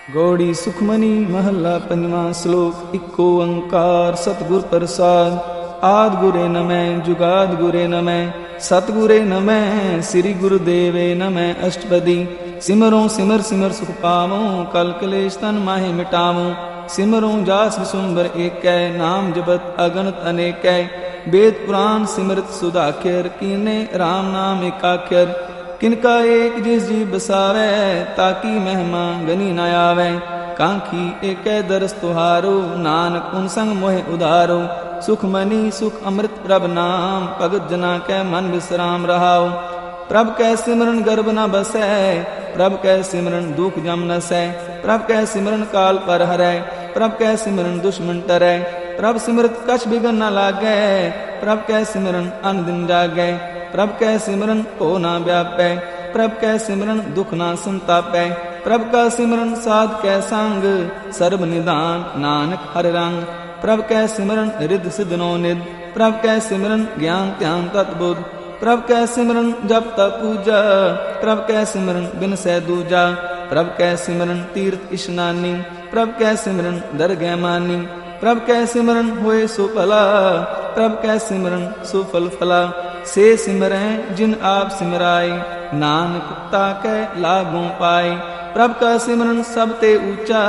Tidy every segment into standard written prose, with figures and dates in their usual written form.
गौड़ी सुखमनी महला पंजवा श्लोक इको ओंकार सतगुर प्रसाद। आद गुरे नमः जुगाद गुरे नमः सतगुरे नमः श्री गुरुदेवे नमः। अष्टपदी सिमरों सिमर सिमर सुख पावों कल कलेश तन माहे मिटावों। सिमरों जास विसुंबर एकै नाम जपत अगणत अनेकै। वेद पुराण सिमरत सुधाख्यर कीने राम नाम एकाख्यर। किनका एक जिस जी बसावै ताकि महिमा गनी न आवै। कांखी एकै दरस तुहारो नानक उन संग मोहे उधारो। सुख मनी सुख अमृत प्रभ नाम भगत जना कै मन विश्राम रहाओ। प्रभ कै सिमरन गर्भ न बसै प्रभ कै सिमरन दुख जम न सै। प्रभ कै सिमरन काल पर हरै प्रभ कै सिमरन दुश्मन टरै। प्रभ सिमरत कछ बिगन न लागै प्रभ कै सिमरन अन दिन जागै। प्रभ कै सिमरन को ना व्यापै प्रभ कै सिमरन दुख ना संतापै। प्रभ का सिमरन साध कै संग सर्व निदान नानक हर रंग। प्रभ कै सिमरन रिद्ध सिद्ध नो निध प्रभ कै सिमरन ज्ञान ध्यान तत्बुद्ध। प्रभ कै सिमरन जप तप पूजा प्रभ कै सिमरन बिन सै दूजा। प्रभ कै सिमरन तीर्थ स्नानी प्रभ कै सिमरन दरगह मानी। प्रभ कै सिमरन होए सुफला प्रभ कै सिमरन सुफल फला। से सिमरै जिन आप सिमराए नानक ताकै लागों पाए। प्रभ का सिमरन सब ते ऊंचा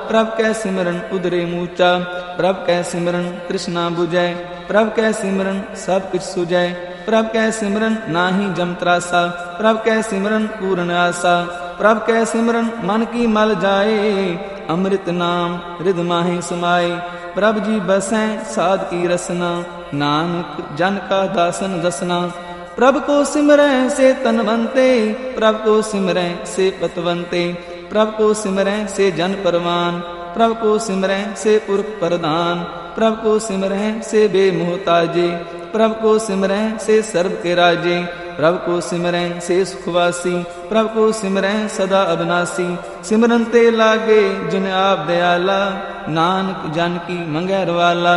प्रभ कै सिमरन उदरे मूचा। प्रभ कै सिमरन तृष्णा बुझै प्रभ कै सिमरन सब कुछ सुझै। प्रभ कै सिमरन नाहि जम त्रासा प्रभ कै सिमरन पूर्ण आसा। प्रभ कै सिमरन मन की मल जाए अमृत नाम हृद माहि समाए। प्रभ जी बसै साध की रसना नानक जन का दासन रसना। प्रभ को सिमरै से तनवंते प्रभ को सिमरै से पतवंते। प्रभ को सिमरै से जन परवान प्रभ को सिमरै से पुरख प्रधान। प्रभ को सिमरै से बेमोहताजे प्रभ को सिमरै से सर्व के राजे। प्रभ को सिमरै से सुखवासी प्रभ को सिमरै सदा अविनाशी। सिमरन ते लागे जिन आप दयाला नानक जन की मंगैर वाला।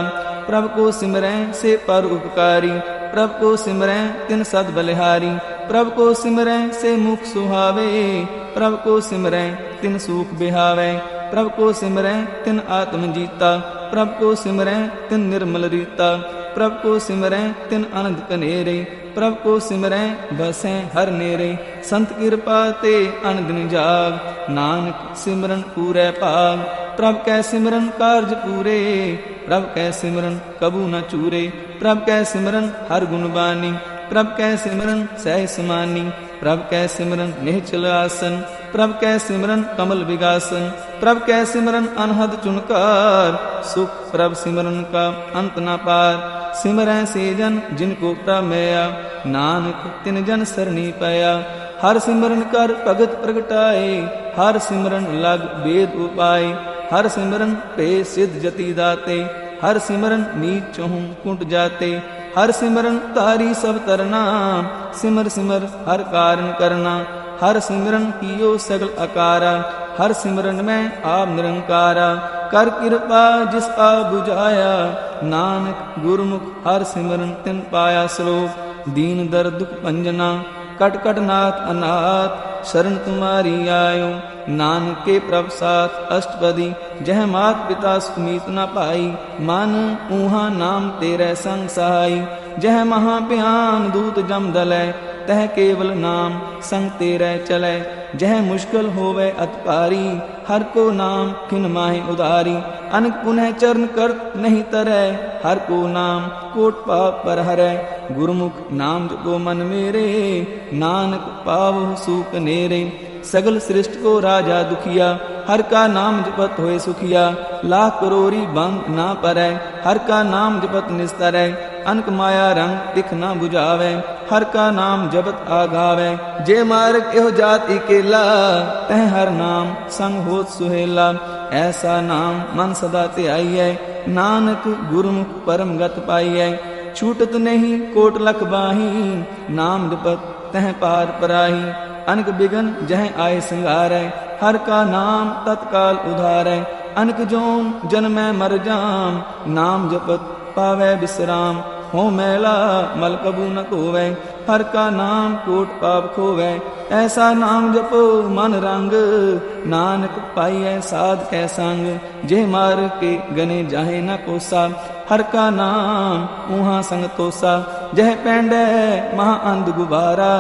प्रभ को सिमरै से पर उपकारी प्रभ को सिमरै तिन सद बलिहारी। प्रभ को सिमरै से मुख सुहावे प्रभ को सिमरै तिन सुख बिहावे। प्रभ को सिमरै तिन आत्म जीता प्रभ को सिमरै तिन निर्मल रीता। प्रभ को सिमरै तिन आनंद कनेरे प्रभ को सिमरै बसै हर नेरे। संत कृपा ते अन दिन जाग नानक सिमरन पूरै भाग। प्रभ कै सिमरन कारज पूरे प्रभ कै सिमरन कबू न चूरे। प्रभ कै सिमरन हर गुण बानी प्रभ कै सिमरन सह समानी। प्रभ कै सिमरन निश्चल आसन प्रभ कै सिमरन कमल विगासन। प्रभ कै सिमरन अनहद चुनकार सुख प्रभ सिमरन का अंत न पार। सिमरै से जन जिनको प्रमेया नानक तिन जन सरणी पाया। हर सिमरन कर भगत प्रगटाए हर सिमरन लग वेद उपाय। हर सिमरन पे सिद्ध जति दाते हर सिमरन नीच चहुँ कुंट जाते। हर सिमरन तारी सब तरना सिमर सिमर हर कारण करना। हर सिमरन कियो सगल अकारा हर सिमरन में आप निरंकारा। कर कृपा जिस आ बुझाया नानक गुरमुख हर सिमरन तिन पाया। श्लोक दीन दर दुख भंजना कट कट नाथ अनाथ शरण तुम्हारी आयो। नानक के प्रभ साथ अष्टपदी जह मात पिता सुमीत न पाई। मन ऊहा नाम तेरे संग सहाई। जह महाभयान दूत जम दलै तह केवल नाम संग तेरे चलै। जह मुश्किल होवे अत पारी हर को नाम खिन माहि उदारी। अनक पुनः चरण कर नहीं तरै हर को नाम कोट पाप पर हरै। गुरुमुख नाम जपो मन मेरे नानक पावो सुख नेरे। सगल सृष्ट को राजा दुखिया हर का नाम जपत होए सुखिया। लाख करोरी बंद ना परै हर का नाम जपत निस्तरै। अनक माया रंग दिख न बुझावे हर का नाम जपत आगावे। जे मार्ग एहो जाति केला तह हर नाम संग होत सुहेला। ऐसा नाम मन सदा ते आइयै नानक गुरुमुख परम गत पाइयै। छूटत नहीं कोट लख बाही नाम जपत तह पार पराही। अनक बिगन जह आए सिंगारै हर का नाम तत्काल उधारै। अनक जोन जन्मै मर जाम नाम जपत पावै विश्राम। हो मैला मल कबू न कोवै हर का नाम कोट पाप खोवै। ऐसा नाम जपो मन रंग, नानक पाइयै साध कै संग। जे मार के गने जाहे न कोसा, हर का नाम ऊहा संग तोसा। जह पैंडै महा अंध गुबारा,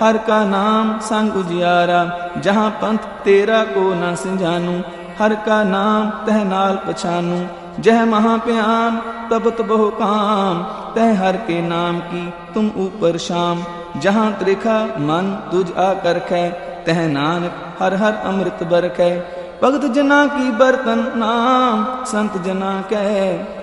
हर का नाम संग उजियारा। जहाँ पंथ तेरा को न सिंजानू, हर का नाम तह नाल पछानू। जह महाप्यान तपत बहु काम, तह हर के नाम की तुम ऊपर शाम। जहाँ त्रिखा मन तुझ आकर कै, तह नानक हर हर अमृत बरकै। भगत जना की बर्तन नाम, संत जना कै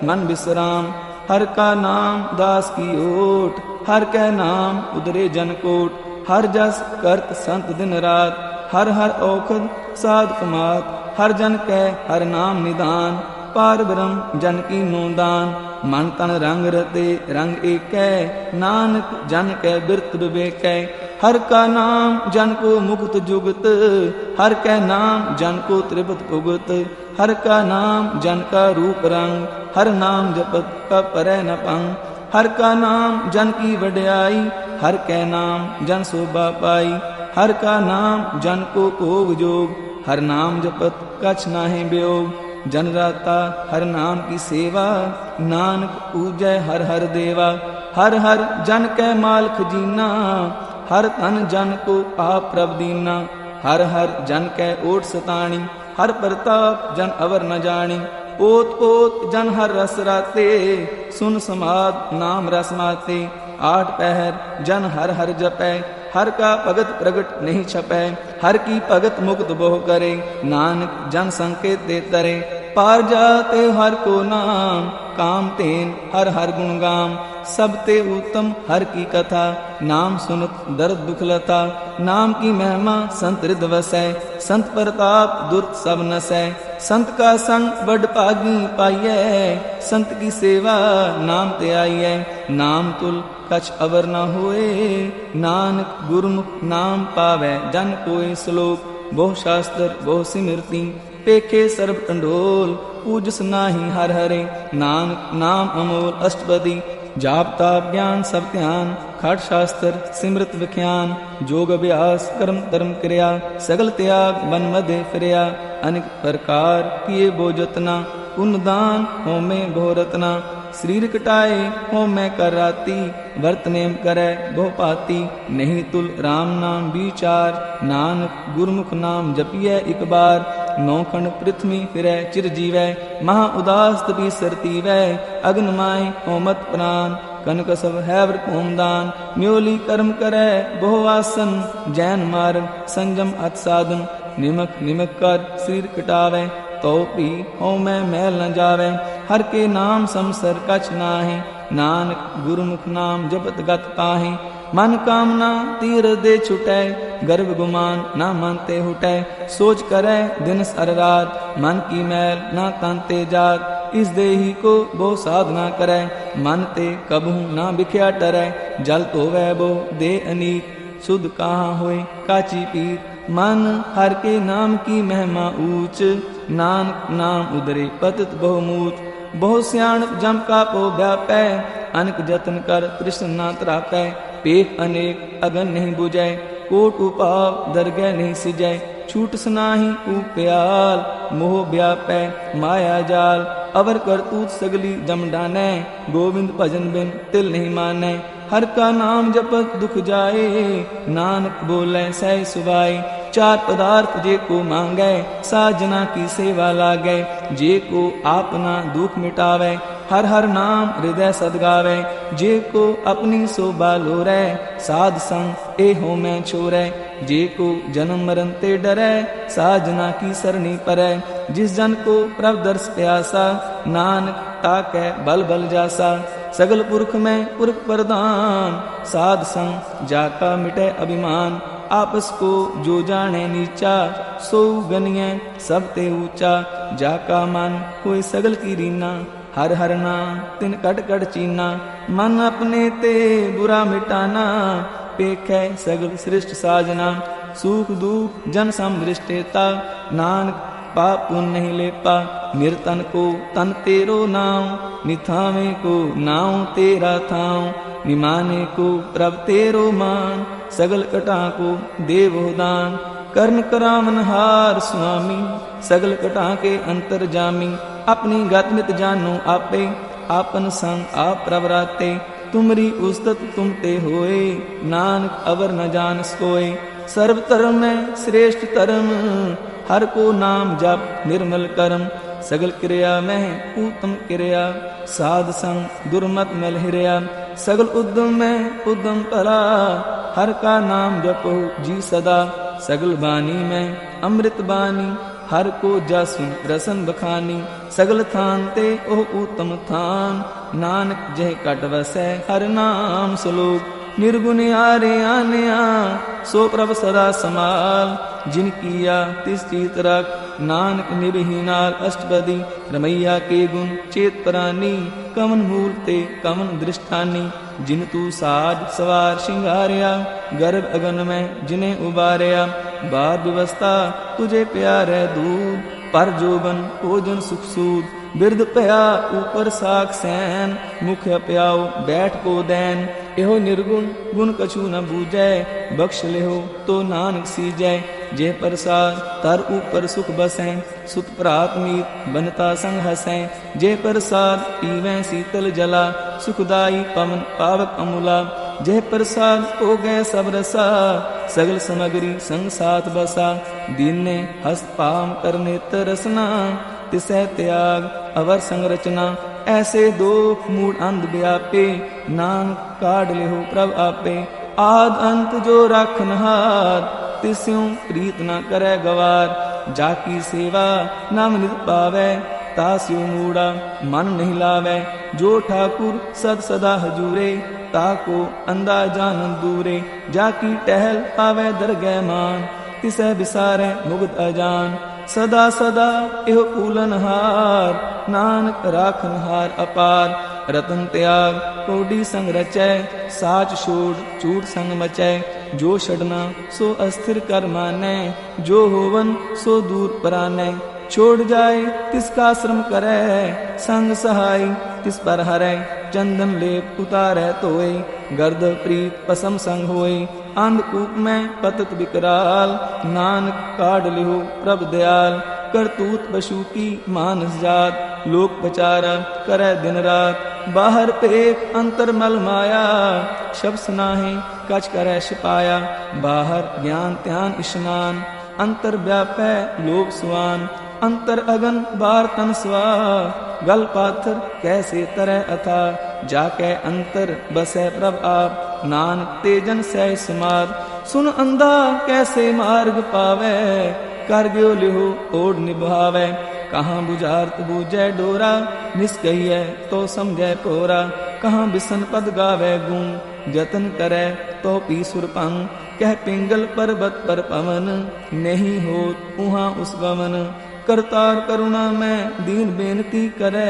मन विश्राम। हर का नाम दास की ओट, हर कै नाम उदरे जनकोट। हर जस करत संत दिन रात, हर हर औखद साध कमात। हर जन कै हर नाम निदान, पार ब्रह्म जन की नोदान। मन तन रंग रते रंग एकै, नानक जन कै बिरत विवेकै। हर का नाम जन को मुक्त जुगत, हर कै नाम जन को त्रिपत पुगत। हर का नाम जन का रूप रंग, हर नाम जपत का परै न पंग। हर का नाम जन की वड्याई, हर कै नाम जन शोभा पाई। हर का नाम जन को भोग जोग, हर नाम जपत कछ नाहि वियोग। जन राता हर नाम की सेवा, नानक पूजै हर हर देवा। हर हर जन कै माल खजीना, हर तन जन को आप प्रभ दीना। हर हर जन कै ओट सताणी, हर प्रताप जन अवर न जानी। ओत ओत जन हर रस राते, सुन समाद नाम रस माते। आठ पहर जन हर हर जपै, हर का भगत प्रगट नहीं छपै। हर की भगत मुक्त बहु करे, नानक जन संकेत दे तरे। पार जाते हर को नाम, काम तेन हर हर गुण गाम। सब ते उत्तम हर की कथा, नाम सुनत दर्द दुख लता। नाम की महिमा संत हृदय वसै, संत प्रताप दुर्त सब नसै। संत का संग बड़ पागी पाइयै, संत की सेवा नाम ते आइयै। नाम तुल कछ अवर न होए, नानक गुरमुख नाम पावै जन कोय। श्लोक बहु शास्त्र बहु सिमरती, पेखे सर्ब टंडोल। पूजस नाही हर हरे, नानक नाम अमोल अष्टपदी। जाप ताप ज्ञान सब ध्यान, खट शास्त्र सिमृत विख्यान। जोग अभ्यास कर्म धर्म क्रिया, सगल त्याग मन मध्य फिरया। अनेक प्रकार किए बो जतना, पुण्य दान होमे बहु रत्ना। शरीर कटाए होमे कर राती, वर्त नेम करे बहु पाती। नहीं तुल राम नाम विचार, नानक गुरमुख नाम जपिए एक बार। नौखंड पृथ्वी फिरै चिर जीवै, महा उदास तपी सरती वै। अग्न माय होमत प्राण, कनक सब हैवर होमदान। म्योली कर्म करे बहु आसन, जैन मार्ग संजम अत साधन। निमक निमक कर शरीर कटावे, तो भी होमै मैल न जावे। हर के नाम समसर कछ नाहि, नानक गुरमुख नाम जपत गत पाहि। मन कामना तीर दे छुटै, गर्भ गुमान ना मानते हुटै। सोच करे दिन सर रात, मन की मैल ना तानते जात। इस देही को बो साधना करे, मन ते कबहू ना बिख्या टरै। जल तो वह बो दे अनीक, शुद्ध कहाँ होए काची पीत। मन हर के नाम की महिमा ऊंच, नानक नाम उदरे पतित बहुमूत। बहु सियाण जम का पो व्यापै, अनक जतन कर कृष्ण ना त्रापै। पेख अनेक अगन नहीं बुझै, कोट उपाव दरगह नहीं सिजै। छूट सनाही उप्याल, मोह व्यापै माया जाल। अवर करतूत सगली जम डानै, गोविंद भजन बिन तिल नहीं मानै। हर का नाम जपत दुख जाए, नानक बोले सह सुभाए। चार पदार्थ जे को मांगै, साजना की सेवा लागै। जे को आपना दुख मिटावै, हर हर नाम हृदय सदगावै। जे को अपनी शोभा लोरै, साध संग ए हो मैं छोरै। जे को जन्म मरण ते डरै, साजना की सरनी परै। जिस जन को प्रभ दर्श प्यासा, नानक ताकै बल बल जासा। सगल पुरख में पुरख प्रदान, साध संग जाका मिटे अभिमान। आपस को जो जाने नीचा, सो गनिय सब ते ऊंचा। जाका मन कोई सगल की रीना, हर हर नाम तिन कट कट चीना। मन अपने ते बुरा मिटाना, पेखै सगल सृष्ट साजना। सुख दुख जन सम दृष्टेता, नानक पाप पुण्य नहीं लेपा। निर्तन को तन तेरो नाम, निथावे को नाम तेरा थाव। निमाने को प्रभ तेरो मान, सगल कटा को देवो दान। कर्ण करावन हार स्वामी, सगल कटा के अंतर जामी। अपनी गत नित जानो आपे, आपन संग आप प्रवराते। तुमरी उस्तत तुम ते होए, नानक अवर न जान सोए। सर्व धर्म में श्रेष्ठ धर्म, हर को नाम जप निर्मल कर्म। सगल क्रिया में उत्तम क्रिया, साध संग दुर्मत मल हिरिया। सगल उद्यम में उद्यम भला, हर का नाम जपो जी सदा। सगल बानी में अमृत बानी, हर को जसु रसन बखानी। सगल थान ते ओह उत्तम थान, नानक जह कट वसै हर नाम सलोक। निर्गुण आरे आनया, सो प्रभ सदा समाल। जिन किया तिस चीत रख, नानक निबहिनाल अष्टपदी। रमैया के गुण चेत प्राणी, कमन मूल ते कमन दृष्टानी। जिन तू साज सवार सिंगारिया, गर्भ अगन में जिन्हें उबारिया। बार व्यवस्था तुझे प्यारे दूध, पर जोबन भोजन सुख सूद। बिरद पया ऊपर साख सैन, मुख प्याओ बैठ को दैन। एहो निर्गुण गुण कछु न बूझै, बख्श लेहो तो नानक सीजै। जे प्रसाद तर ऊपर सुख बसै, सुत प्रात मीत बनता संग हसै। जे प्रसाद पीवै शीतल जला, सुखदाई पवन पावक अमूला। जे प्रसाद हो गए सब रसा, सगल सामग्री संग साथ बसा। दीन ने हस्त पाम करने तरसना, तिसै त्याग अवर संरचना। ऐसे दो मूड अंध व्यापे, नानक काढ़ लेहो प्रभ आपे। आद अंत जो राखनहार, तिस्यों प्रीत न करे गवार। जाकी सेवा नाम नित पावै, तास्यो मूड़ा मन नहीं लावै। जो ठाकुर सद सदा हजूरे, ताको अंदा जानन दूरे। जाकी टहल पावै दरगह मान, तिसै बिसारै मुग्ध अजान। सदा सदा एहो पूलनहार, नानक राखनहार अपार। रतन त्याग कोडी संग रचै, साच छोड़ चूड़ संग मचै। जो छड़ना सो अस्थिर कर मानै, जो होवन सो दूर परानै। छोड़ जाए तिसका श्रम करै, संग सहाय तिस पर हरै। चंदन लेप उतारै तोय, गर्द प्रीत पसम संग होय। अंधकूप में पतत विकराल, नानक काढ़ लिहो प्रभ दयाल। करतूत पशु की मानस जात, लोक पचारा करे दिन रात। बाहर पेख अंतर मल माया, शब सुनाहे कछ करे छिपाया। बाहर ज्ञान ध्यान स्नान, अंतर व्यापै लोक सुआन। अंतर अगन बार तन स्वा, गल पाथर कैसे तरह अथा। जाके अंतर बसै प्रभ आप, नानक तेजन सह समाद। सुन अंधा कैसे मार्ग पावै, कर गयो लिहो ओढ़ निभावै। कहाँ बुझारत बूझै डोरा, निस्कहियै तो समझै पोरा। कहाँ बिसन पद गावै गुण, जतन करै तो पी सुरपंग। कह पिंगल पर्वत पर पवन, नहीं होत उहाँ उस गमन। करतार करुणा में दीन बेनती करे,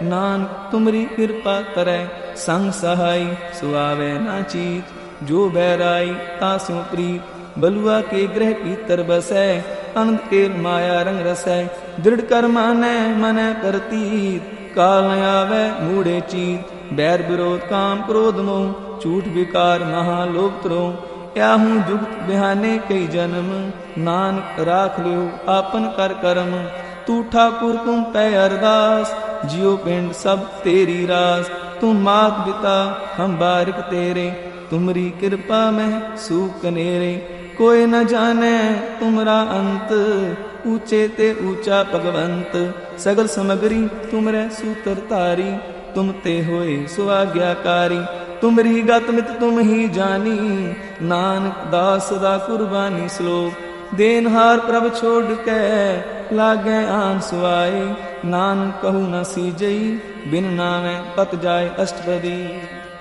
नानक तुमरी कृपा करे। संग सहाय सुआवे ना चीत, जो बैराई तास्यों प्रीत। बलुआ के ग्रह भीतर बसै, अनंत के माया रंग रसै। दृढ़ कर मानै मनै करतीत, काल न आवे मूढ़े चीत। बैर विरोध काम क्रोध मोह, झूठ विकार महालोभ त्रोह। याहूँ जुगत बिहाने कई जन्म, नानक राख लियो आपन कर कर्म। तू ठाकुर तुम पै अरदास, जियो पिंड सब तेरी रास। तुम मात पिता हम बारिक तेरे, तुमरी कृपा में सूख कनेरे। कोई न जाने तुमरा अंत, ऊंचे ते ऊंचा भगवंत। सगल सामग्री तुमरे सूत्र तारी, तुम ते होए सुआज्ञाकारी। तुमरी गत मित तुम ही जानी, नानक दास सदा कुर्बानी। श्लोक देनहार प्रभ छोड़ के, लागे आन सुआई। नानक कहू न सीजई, बिन नामे पत जाय अष्टपदी।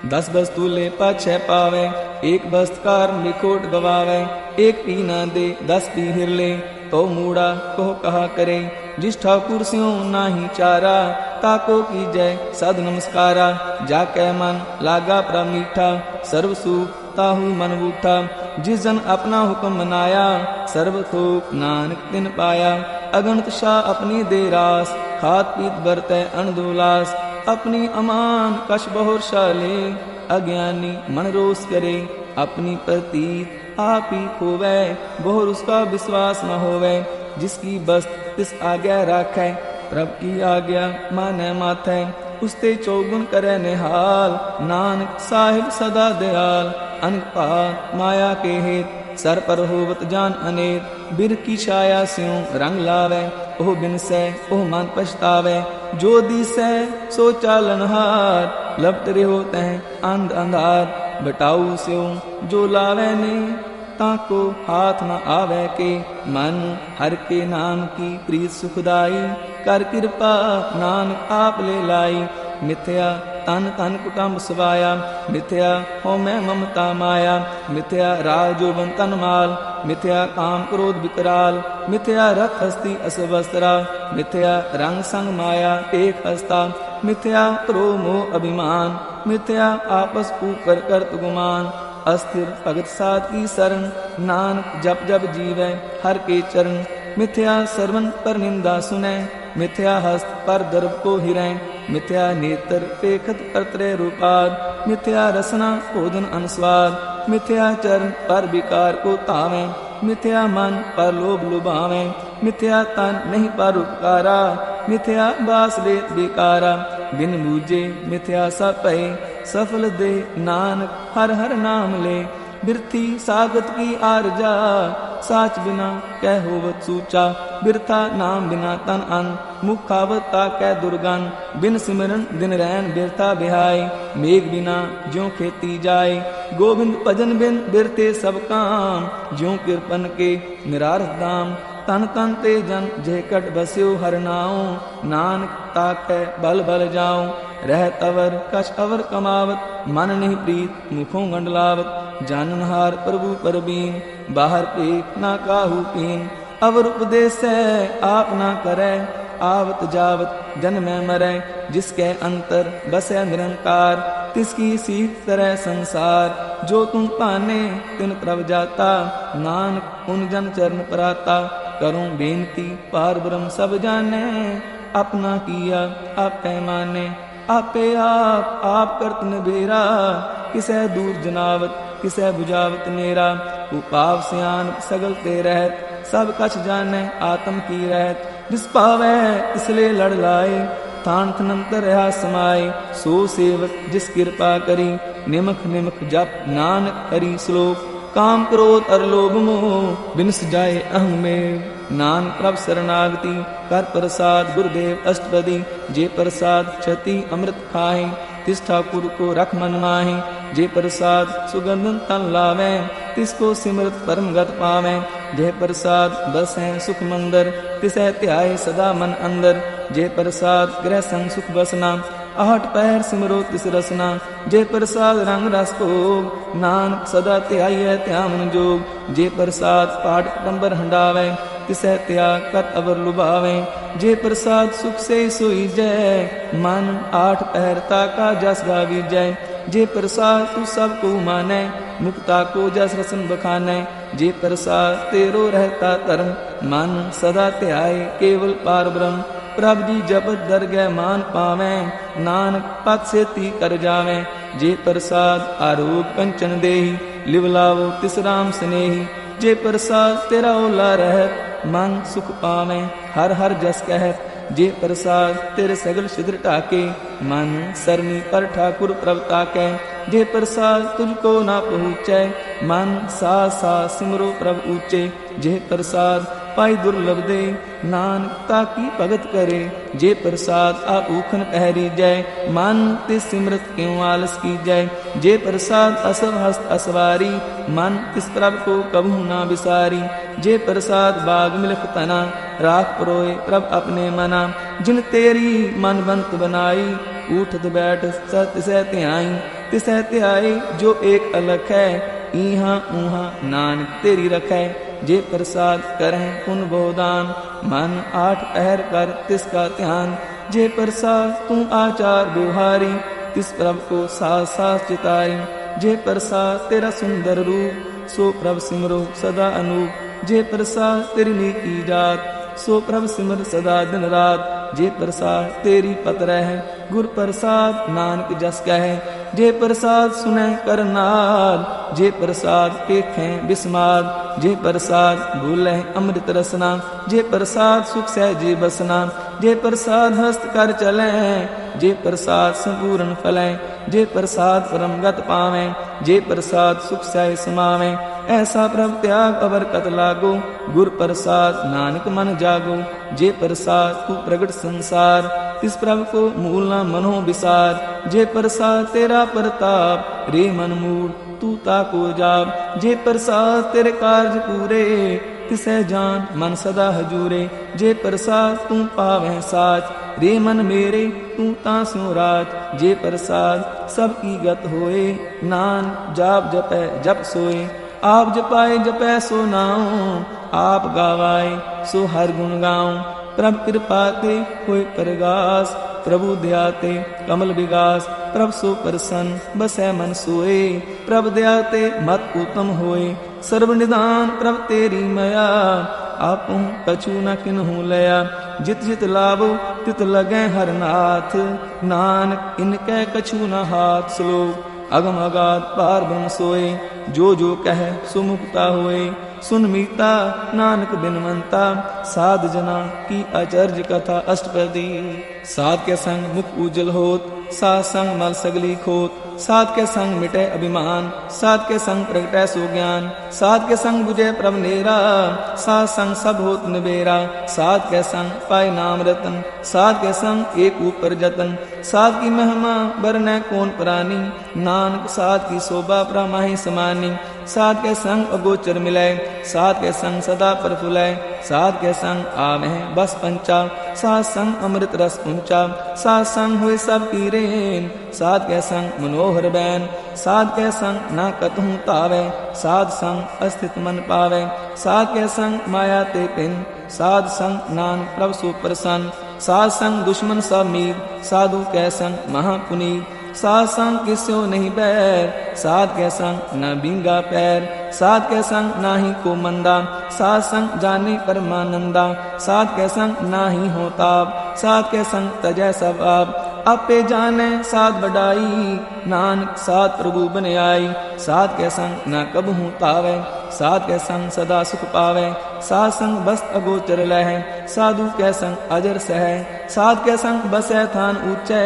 10 वस्तु ले पाछे पावे, एक वस्तकार लिखोट गवावे। एक पी ना दे 10 पी हिर ले, तो मूड़ा को कहा करे। जिस ठाकुर स्यों नाही चारा, ताको की जय सद नमस्कारा। जाके मन लागा प्रमीठा, सर्व सुख ताहू मन बूठा। जिस जन अपना हुक्म मनाया, सर्व थोक नानक तिन पाया। अगणित शाह अपनी दे रास, खात पीत बरतै अनदुलास। अपनी अमान कछ बहुर शाले, अज्ञानी मन रोष करे, अपनी प्रतीत आप ही खोवै, बहुर उसका विश्वास न होवै। जिसकी बस तिस आज्ञा राखै, प्रभ की आज्ञा मानै माथै। उसते चौगुन करे निहाल, नानक साहिब सदा दयाल। अनक माया के हेत, सर पर होवत जान अनेत। बिर की छाया स्यों रंग लावै, ओह बिनसै ओह मन पछतावै। जो दिसै सो चालनहार, लपट रहो तह अंध अंधार। बटाऊ स्यों जो लावै ने, ताको हाथ न आवे के। मन हर के नाम की प्रीत सुखदाई, कर कृपा नानक आप ले लाई। मिथ्या तन तन कुटुंब सवाया, मिथ्या हो मैं ममता माया। मिथ्या राज जोबन तन माल, मिथ्या काम क्रोध विकराल। मिथ्या रथ हस्ती असवस्त्रा, मिथ्या रंग संग माया एक हस्ता। मिथ्या क्रोध मोह अभिमान, मिथ्या आपस ऊपर करत गुमान। अस्थिर भगत साध की शरण, नानक जप जप जीवै हर के चरण। मिथ्या श्रवण पर निंदा सुनै, मिथ्या हस्त पर दर्भ को हिरै। मिथ्या नेत्र पेखत पर त्रय रूपाद, मिथ्या रसना भोजन अनुस्वाद। मिथ्या चरण पर विकार को तावै, मिथ्या मन पर लोभ लुभावै। मिथ्या तन नहीं पर उपकारा, मिथ्या बास लेत बेकारा। बिन बूझे मिथ्या सब पै, सफल दे नानक हर हर नाम ले। बिरथी सागत की आरजा, साच बिना कह होवत सूचा। बिरथा नाम बिना तन अन, मुखावता कै दुर्गन। बिन सिमरन दिन रैन बिरथा बिहाय, मेघ बिना ज्यों खेती जाय। गोविंद भजन बिन बिरथे सब काम, ज्यों कृपन के निरारथ दाम। तन तन ते जन जे कट बस्यो हर नाओ, नानक ताकै बल बल जाओ। रह तवर कछ अवर कमावत, मन नहीं प्रीत मुखों गंडलावत। जाननहार प्रभु परबीन, बाहर पेख ना काहू पीन। अवर उपदेश आप ना करै, आवत जावत जन्म मरै। जिसके अंतर बसै निरंकार, तिसकी सीख तरह संसार। जो तुम पाने तिन प्रभ जाता, नानक उन जन चरण पराता। करूं बेनती पार ब्रह्म सब जाने, अपना किया आप पैमाने। आपे आप करत निबेरा, किसै दूर जनावत किसै बुझावत नेरा। उपाव सियान सगल ते रहत, सब कछ जाने आत्म की रहत। जिस पावै इसलिए लड़ लाए, थान थनंतर रहा समाये। सो सेवक जिस कृपा करी, निमख निमख जप नानक हरि श्लोक। काम क्रोध और लोभ मोह, बिनस जाए अहम में। नानक प्रभ शरणागति, कर प्रसाद गुरुदेव अष्टपदी। जे प्रसाद क्षति अमृत खाए, तिस ठाकुर को रख मन माहे। जे प्रसाद सुगंधन तन लावे, तिसको सिमरत परम गत पावे। जे प्रसाद बसै सुख मंदर, तिसै ध्याय सदा मन अंदर। जे प्रसाद ग्रह संग सुख बसना, आहट पैर सिमरो तिस रसना। जे प्रसाद रंग रस भोग, नानक सदा ध्याय त्यामन जोग। जे प्रसाद पाठ कंबर हंडावे, तिसै त्याग कर अवर लुभावे। जे प्रसाद सुख से सोई जय, मन आठ पहर ताका जस गावी जय। जे प्रसाद तू सब को मानै, मुक्ता को जस रसन बखानै। जे प्रसाद तेरो रहता धर्म, मन सदा ध्याय केवल पार ब्रह्म। प्रभ जी जपत दरगह मान पावै, नानक पद से ती कर जावै। जे प्रसाद आरोग कंचन देही, लिव लावो तिस राम स्नेही। जे प्रसाद तेरा ओला रहत, मन सुख पावै हर हर जस कहत। जे प्रसाद तेरे सगल छिद्र टाके, मन सरनी पर ठाकुर प्रभ ताकै। जे प्रसाद तुझको ना पहुँचै, मन सा सिमरो प्रभ ऊंचे। जे प्रसाद पाई दुर्लभ दे, नानक ताकी भगत करे। जे प्रसाद आप ऊखन पहरी जय, मन तिस सिमरत क्यों आलस की जय। जे प्रसाद असव हस्त असवारी, मन तिस प्रभ को कबहू ना विसारी। जे प्रसाद बाग मिलख तना, राख परोए प्रभ अपने मना। जिन तेरी मन बंत बनाई, उठत बैठ तिसै ध्याई। तिसै ध्याई जो एक अलख है, इहाँ ऊहाँ नानक तेरी रखै। जे प्रसाद करह पुन बहुदान, मन आठ पहर कर तिसका ध्यान। जे प्रसाद तू आचार व्यवहारी, तिस प्रभ को सास सास चितारी। जे प्रसाद तेरा सुंदर रूप, सो प्रभ सिमरो सदा अनूप। जे प्रसाद तेरी नीकी जात, सो प्रभ सिमर सदा दिन रात। जे प्रसाद तेरी पत रह, गुर प्रसाद नानक जस कह। जे प्रसाद सुनै करनाद, जे प्रसाद पेखें बिस्माद, जे प्रसाद भूलें अमृत रसना, जे प्रसाद सुख सहजे बसना, जे प्रसाद हस्त कर चलें, जे प्रसाद संपूर्ण फलें, जे प्रसाद परम गत पावें, जे प्रसाद सुख सह समावें। ऐसा प्रभ त्याग अवर कत लागो, गुर प्रसाद नानक मन जागो। जे प्रसाद तू प्रगट संसार, तिस प्रभ को मूल न मनो विसार। जे प्रसाद तेरा प्रताप, रे मन मूड तू ताको जाप। जे प्रसाद तेरे कार्य पूरे, तिसै जान मन सदा हजूरे। जे प्रसाद तू पावै साच, रे मन मेरे तू तासो राज। जे प्रसाद सब की गत होए, नान जाप जपै जप सोए। आप जपाए जपै सो नाऊं, आप गावाए सो हर गुण गाऊं। प्रभ कृपा ते होए प्रगास, प्रभु दया ते कमल विगास। प्रभ सो प्रसन्न बसै मन सोए, प्रभ दया ते मत उत्तम होए। सर्व निदान प्रभ तेरी मया, आपु कछु न किन्हु लया। जित जित लाभो तित लगै हर नाथ, नानक इनकै कछु न हाथ। श्लोक अगम अगाध पार ब्रह्म सोए, जो जो कह सो मुक्ता होए। सुन मीता नानक बिनवंता, साध जना की आचर्य कथा अष्टपदी। साध के संग मुख उज्जवल होत, साध संग मल सगली खोत। साध के संग मिटे अभिमान, साध के संग प्रगटै सो ज्ञान। साध के संग बुझे प्रभ नेरा, साध संग सब होत निबेरा। साध के संग पाए नाम रतन, साध के संग एक ऊपर जतन। साध की महिमा बरनै कौन प्राणी, नानक साध की शोभा प्रमाहि समानी। साध के संग अगोचर मिलै, साध के संग सदा प्रफुल्लै। साध के संग आवै बस पंचा, साध संग अमृत रस ऊंचा। साध संग हुए सब की रेन, साध के संग मनोहर बैन। साध के संग ना कतहु तावै, साध संग अस्थित मन पावै। साध के संग माया ते पिन, साध संग नान प्रभ सो प्रसन्न। साध संग दुश्मन सब मीत, साधु के संग महापुनीत। साध संग किस्यो नहीं बैर, साध के संग न बिंगा पैर। साध के संग नाही को मंदा, साध संग जाने परमानंदा। साध के संग नाही हो ताप, साध के संग तजै सब आप। आपे जाने साध बड़ाई, नानक साध प्रभु बन आई। साध के संग न कबहु तावै, साध के संग सदा सुख पावै। साध संग बस्त अगोचर लहै, साधु के संग अजर सहै। साध के संग बसै थान ऊंचै,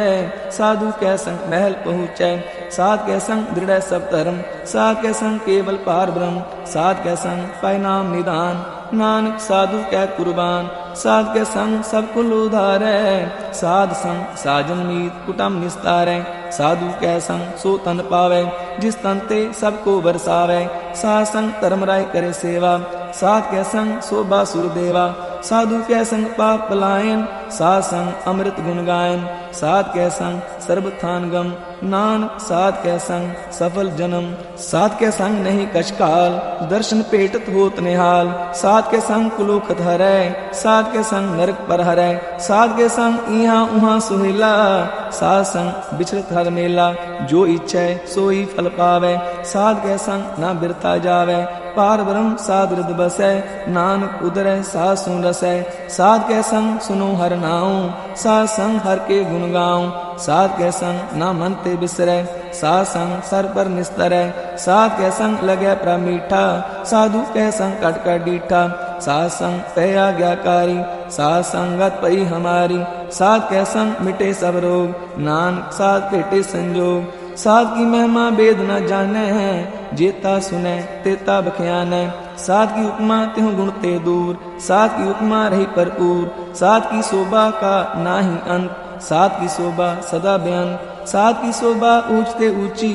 साधु के संग महल पहुँचै। साध के संग दृढ़ सब धर्म, साध के संग केवल पार ब्रह्म। साध के संग पाय नाम निदान, नानक साधु कै कुर्बान। साध के संग सब कुल उधारै, साध संग साजन मीत कुटम निस्तारै। साधु कै संग सो तन पावै, जिस तन ते सबको बरसावै। साध संग धर्म राय करे सेवा, साध के संग शोभा सुर देवा। साधु के संग पाप पलायन, साध संग अमृत गुण गायन। साध के संग सर्वथान गम, नानक साध के संग सफल जन्म। साध के संग नहीं कछकाल, दर्शन पेटत होत निहाल। साध के संग कुलोखत हरै, साध के संग नरक पर हरै। साध के संग इहाँ उहाँ सुहेला, साध संग बिछड़त हर मेला। जो इच्छै सोई फल पावै, साध के संग न बिरता जावै। पार ब्रह्म साध हृद बसै, नानक उदरै साध सुन रसै। साध के संग सुनो हर नाऊं, साध संग हर के गुण गाऊं। साध के संग न मन ते बिसरै, साध संग सर पर निस्तरै। साध के संग लगै प्रभ मीठा, साधु के संग कट कर डीठा। साध संग पै आज्ञाकारी, साध संगत पई हमारी। साध के संग मिटे सब रोग, नानक साध पेटे संजोग। साध की महिमा वेद न जाने हैं, जेता सुने तेता बख्याने। साध की उपमा त्यों गुण ते दूर, साध की उपमा रही भरपूर। साध की शोभा का नाही अंत, साध की शोभा सदा बेअंत। साध की शोभा ऊंचते ऊंची,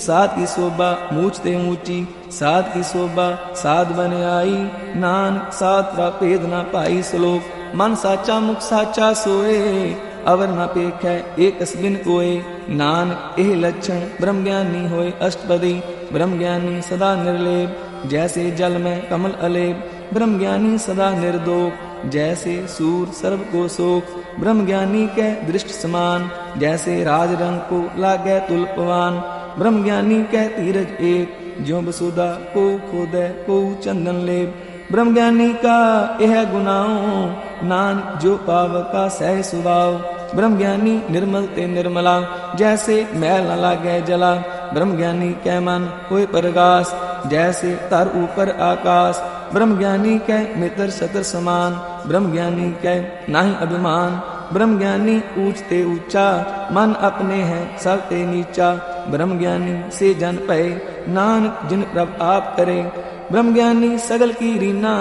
साध की शोभा मूंचते ऊंची। साध की शोभा साध बन आई, नानक साध प्रभेद न पाई। श्लोक मन साचा मुख साचा सोए, अवर न पेखै एक बिन कोय। नानक एह लक्षण ब्रह्म ज्ञानी होय अष्टपदी। ब्रह्म ज्ञानी सदा निर्लेप, जैसे जल में कमल अलेप। ब्रह्म ज्ञानी सदा निर्दोष, जैसे सूर सर्व को शोक। ब्रह्म ज्ञानी के दृष्ट समान, जैसे राज रंग को लागै तुलपवान। ब्रह्म ज्ञानी के तीरज एक, ज्यों बसुदा को खोदै को चंदन लेप। ब्रह्म ज्ञानी का यह गुनाओं, नानक जो पावका सह सुभाव। ब्रह्म ज्ञानी निर्मल ते निर्मला, जैसे मैल न लागे जला। ब्रह्म ज्ञानी कै मन होए परगास, जैसे तर ऊपर आकाश। ब्रह्म ज्ञानी कै मित्र शत्र समान, ब्रह्म ज्ञानी कै नाही अभिमान। ब्रह्म ज्ञानी ऊंच ते ऊंचा, मन अपने है सब ते नीचा। ब्रह्म ज्ञानी से जन पए, नानक जिन प्रभ आप करे। ब्रह्म ज्ञानी सगल की रीना,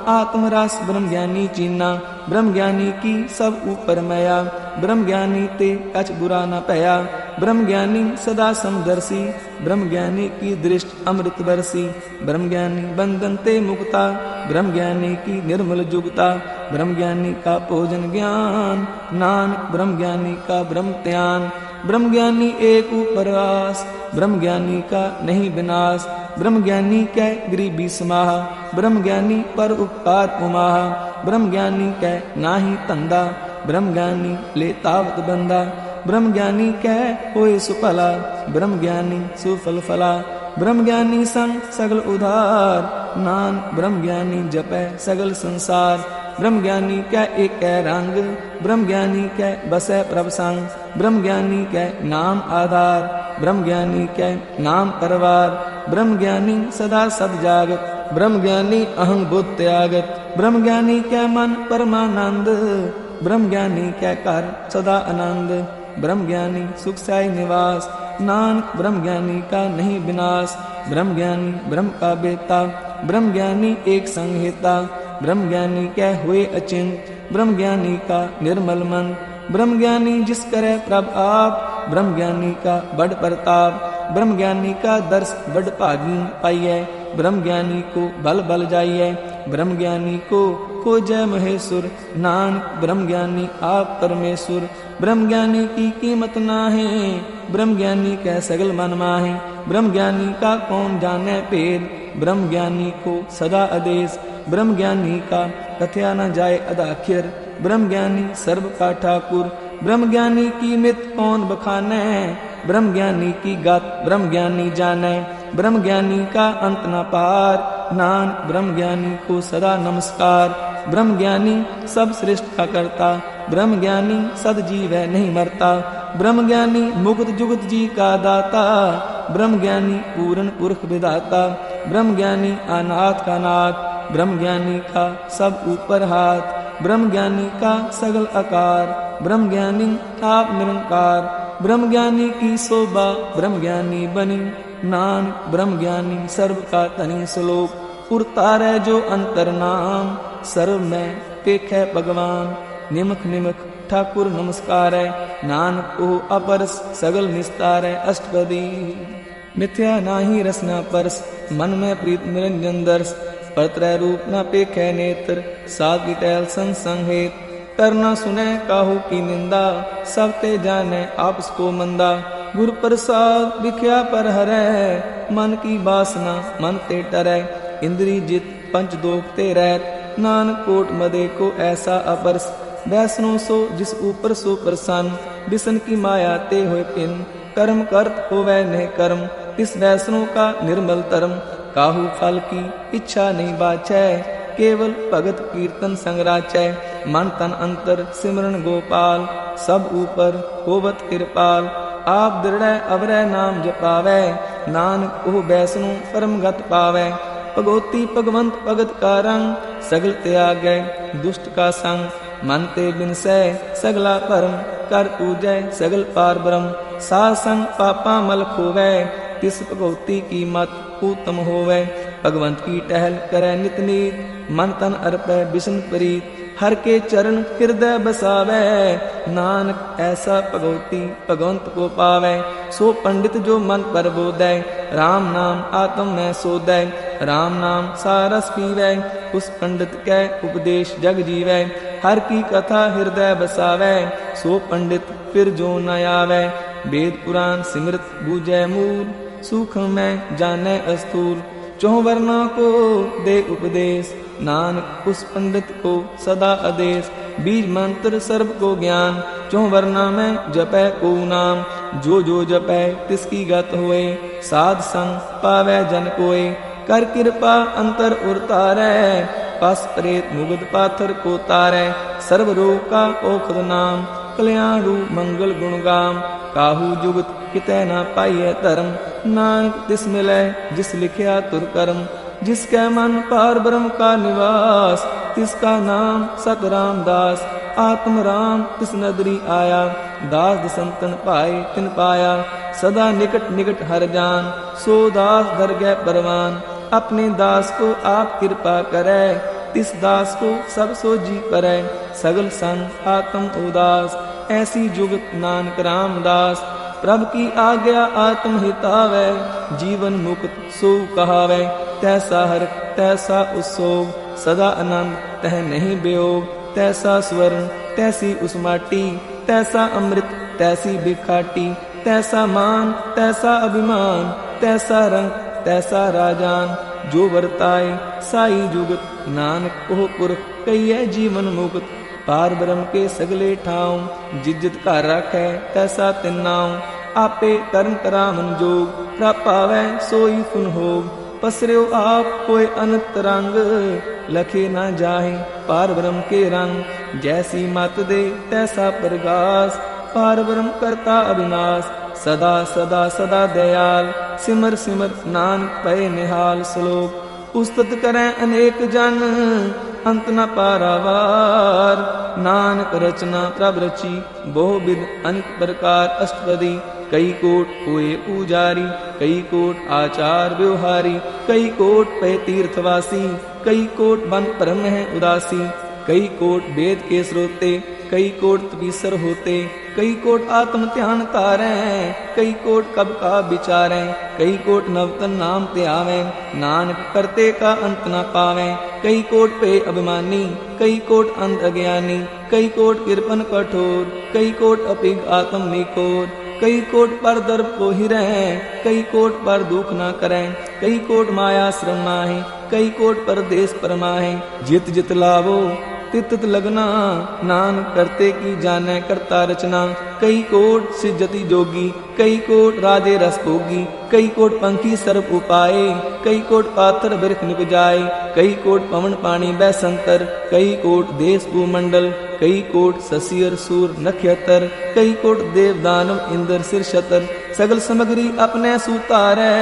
आत्मरस ब्रह्म ज्ञानी चीना। ब्रह्म ज्ञानी की सब ऊपर मया, ब्रह्म ज्ञानी ते कछ बुरा न पया। ब्रह्म ज्ञानी सदा समदर्शी, ब्रह्म ज्ञानी की दृष्टि अमृत बरसी। ब्रह्म ज्ञानी बंधन ते मुक्ता, ब्रह्म ज्ञानी की निर्मल जुगता। ब्रह्म ज्ञानी का भोजन ज्ञान, नानक ब्रह्म ज्ञानी का ब्रह्म त्यान। ब्रह्म ज्ञानी एक उपरवास, ब्रह्म ज्ञानी का नहीं विनाश। ब्रह्म ज्ञानी कै गरीबी समाह, ब्रह्म ज्ञानी पर उपकार उमाह। ब्रह्म ज्ञानी कै नाही धंधा, ब्रह्म ज्ञानी ले तावत बंदा। ब्रह्म ज्ञानी कै होए सुफला, ब्रह्म ज्ञानी सुफल फला। ब्रह्म ज्ञानी संग सगल उधार, नानक ब्रह्म ज्ञानी जपै सगल संसार। ब्रह्म ज्ञानी कै एक रंग, ब्रह्म ज्ञानी कै बसै प्रभ संग। ब्रह्म ज्ञानी कै नाम आधार, ब्रह्म ज्ञानी कै नाम परवार। ब्रह्म ज्ञानी सदा सद जागत, ब्रह्म ज्ञानी अहं बुद्ध त्यागत। ब्रह्म ज्ञानी कै मन परमानंद, ब्रह्म ज्ञानी कै कर सदा आनंद। ब्रह्म ज्ञानी सुख साई निवास, नानक ब्रह्म ज्ञानी का नहीं विनाश। ब्रह्म ज्ञानी ब्रह्म का बेता, ब्रह्म ज्ञानी एक संहिता। ब्रह्म ज्ञानी कै हुए अचिंत, ब्रह्म ज्ञानी का निर्मल मन। ब्रह्म ज्ञानी जिस करे प्रभ आप, ब्रह्म ज्ञानी का बड़ प्रताप। ब्रह्म ज्ञानी का दर्श बड़ भागी पाइयै, ब्रह्म ज्ञानी को बल बल जाइयै। ब्रह्म ज्ञानी को जय महेश्वर, नानक ब्रह्म ज्ञानी आप परमेश्वर। ब्रह्म ज्ञानी की कीमत नाहे, ब्रह्म ज्ञानी कै सगल मन माहे। ब्रह्म ज्ञानी का कौन जाने भेद, ब्रह्म ज्ञानी को सदा आदेश। ब्रह्म ज्ञानी का कथया न जाए अदाखिर, ब्रह्म ज्ञानी सर्व का ठाकुर। ब्रह्म ज्ञानी की मित कौन बखाने, ब्रह्म ज्ञानी की गात ब्रह्म ज्ञानी जाने। ब्रह्म ज्ञानी का अंत न पार, नानक ब्रह्म ज्ञानी को सदा नमस्कार। ब्रह्म ज्ञानी सब श्रेष्ठ का करता, ब्रह्म ज्ञानी सद जीव है नहीं मरता। ब्रह्म ज्ञानी मुक्त जुगत जी का दाता, ब्रह्म ज्ञानी पूर्ण पुरख विधाता। ब्रह्म ज्ञानी अनाथ का नाथ, ब्रह्म ज्ञानी का सब ऊपर हाथ। ब्रह्म ज्ञानी का सगल आकार, ब्रह्म ज्ञानी आप निरंकार। ब्रह्म ज्ञानी की शोभा ब्रह्म ज्ञानी बनी, नानक ब्रह्म ज्ञानी सर्व का तनि श्लोक। उरतारै जो अंतर नाम, सर्व में पेखै भगवान। निमख निमख ठाकुर नमस्कार है, नानक ओ अपरस सगल निस्तार है। अष्टपदी मिथ्या नाही रसना परस, मन में प्रीत निरंजन दर्श। परत्रय रूप न पेखै नेत्र, साध की टहल संसंहेत। करना सुने काहू की निंदा, सब ते जाने आपस को मंदा। गुरु प्रसाद विख्या पर हरै, मन की बासना मन ते टरै। इंद्री जित पंच दोख ते रहत, नानक कोट मदे को ऐसा अपरस। वैष्णो सो जिस ऊपर सो प्रसन्न, बिसन की माया ते होए पिन। कर्म करत होवै नह कर्म, तिस वैष्णो का निर्मल धर्म। काहू फल की इच्छा नहीं बाचै, केवल भगत कीर्तन संगराचै। मन तन अंतर सिमरन गोपाल, सब ऊपर होवत कृपाल। आप दृढ़ अवरै नाम जपावै, नानक ओह वैष्णो परमगत पावै। भगवती भगवंत भगत का रंग, सगल त्यागै दुष्ट का संग। मन ते बिनसै सगला परम, कर पूजै सगल पार ब्रह्म। साध संग पापा मल खोवै, तिस भगवती की मत उत्तम होवै। भगवंत की टहल करै नित नीत, मन तन अर्पै बिशन प्रीत। हर के चरण हृदय बसावै, नानक ऐसा भगवती भगवंत को पावै। सो पंडित जो मन पर बोधै, राम नाम आत्म में सोधै। राम नाम सारस पीवै, उस पंडित कै उपदेश जग जीवै। हर की कथा हृदय बसावै, सो पंडित फिर जो न आवै। वेद पुराण सिमृत बूझै मूल, सूक्ष्म में जानै अस्थूल। चौं वर्णा को दे उपदेश, नानक उस पंडित को सदा आदेश। बीज मंत्र सर्व को ज्ञान, चौं वर्णा में जपै को नाम। जो जो जपै तिसकी गत होए, साध संग पावै जन कोय। कर कृपा अंतर उरतारै, पस प्रेत मुगद पाथर को तारै। सर्व रोग का औखद नाम, कल्याण रूप मंगल गुण गाम। काहू जुगत कितै न पाइय धर्म, नानक तिस मिलै जिस लिखिया तुर कर्म। जिसकै मन पार ब्रह्म का निवास, तिसका नाम सत रामदास। आत्म राम तिस नदरी आया, दास दसंतन पाए तिन पाया। सदा निकट निकट हर जान, सो दास दर गै परवान। अपने दास को आप कृपा करै, तिस दास को सब सोजी परै। सगल संग आत्म उदास, ऐसी जुगत नानक रामदास। प्रभु की आज्ञा आत्म हितावै, जीवन मुक्त सो कहावै। तैसा हर तैसा उत्सोग, सदा आनंद तह नहीं वियोग। तैसा स्वर्ण तैसी उस माटी, तैसा अमृत तैसी बिखाटी। तैसा मान तैसा अभिमान, तैसा रंग तैसा राजान। जो वर्ताए साई जुगत, नानक को पुरख कहिए जीवन मुक्त। पार ब्रह्म के सगले ठाऊं, जिज्जत घर राखै तैसा तिन नाऊं। आपे कर्म करावन जोग, प्रभ पावै सोई फुन होग। पसर्यो आप कोई अनंत रंग, लखे न जाहि पार ब्रह्म के रंग। जैसी मत दे तैसा प्रगास, पार ब्रह्म करता अविनाश। सदा सदा सदा दयाल, सिमर सिमर नानक पै निहाल। श्लोक उस्तत करै अनेक जन, अंत न पारावार। नानक रचना प्रभ रची, बहु विध अनेक प्रकार। अष्टपदी कई कोट हुए पूजारी, कई कोट आचार व्यवहारी। कई कोट पै तीर्थवासी, कई कोट बन परम है उदासी। कई कोट वेद के श्रोते, कई कोट तपीसर होते। कई कोट आत्म ध्यान तारै, कई कोट कब का विचारै। कई कोट नवतन नाम ते आवे, नानक करते का अंत न पावे। कई कोट पे अभिमानी, कई कोट अंध अज्ञानी। कई कोट कृपन कठोर, कई कोट अपिग आत्म निकोर। कई कोट पर दर्प को हिरै, कई कोट पर दुख न करै। कई कोट माया श्रम माहि, कई कोट परदेश परमाहि। जित जित लावो तित तित लगना, नानक करते की जानै करता रचना। कई कोट सिजति जोगी, कई कोट राजे रस भोगी। कई कोट पंखी सर्प उपाए, कई कोट पाथर बिरख निपजाए। कई कोट पवन पानी बैसंतर, कई कोट देश भूमंडल। कई कोट ससियर सूर नक्षत्र, कई कोट देव दानव इंद्र सिर शतर। सगल सामग्री अपने सुतारै,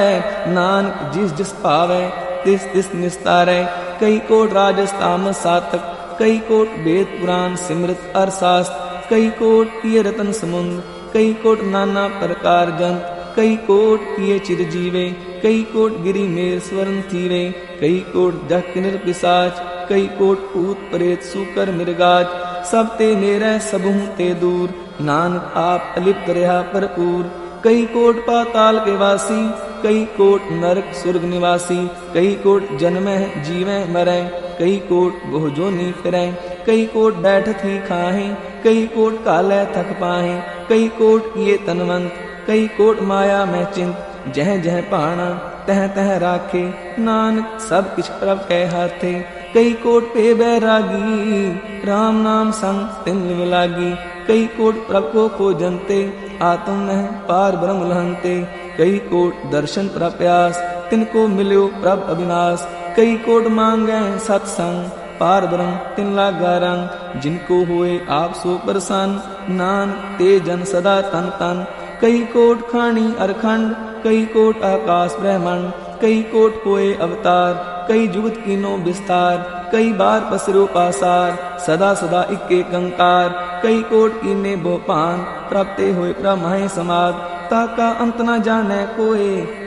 नानक जिस जिस पावै तिस तिस निस्तारै। कई कोट राजस तामस सातक, कई कोट वेद पुराण सिमृत अर्थशास्त्र। कई कोट किए रतन समुद्र, कई कोट नाना प्रकार जंत। कई कोट किए चिरजीवे, कई कोट गिरी मेर स्वर्ण थीवे। कई कोट जख किन्नर पिशाच, कई कोट भूत प्रेत सूकर मृगाज। सब ते नेरै सबहु ते दूर, नानक आप अलिप्त रहा भरपूर। कई कोट पाताल के वासी, कई कोट नरक सुर्ग निवासी। कई कोट जन्मै जीवै मरै, कई कोट गोह जोनी फिरै। कई कोट बैठत ही खाहें, कई कोट कालै थक पाहें। कई कोट किए तनवंत, कई कोट माया में चिंत। जह जह पाना तह तह राखे, नानक सब किछ प्रभ कै हाथे। कई कोट पे बैरागी, राम नाम संग तिन लागी। कई कोट प्रभ को खोजनते, आत्म में पार ब्रह्म लहनते। कई कोट दर्शन प्रप्यास, तिनको मिल्यो प्रभ अविनाश। कई कोट मांगै सत्संग, पार ब्रह्म तिन लागा रंग। जिनको हुए आप सो प्रसन्न, नानक ते जन सदा तन तन। कई कोट खानी अरखंड, कई कोट आकाश ब्रह्मंड। कई कोट हुए अवतार, कई जुगत कीनो विस्तार। कई बार पसरो पासार, सदा सदा इक्के कंकार। कई कोट कीने बोपान, प्राप्ते हुए प्रमाहे समाद। ताका अंत न जाने कोय,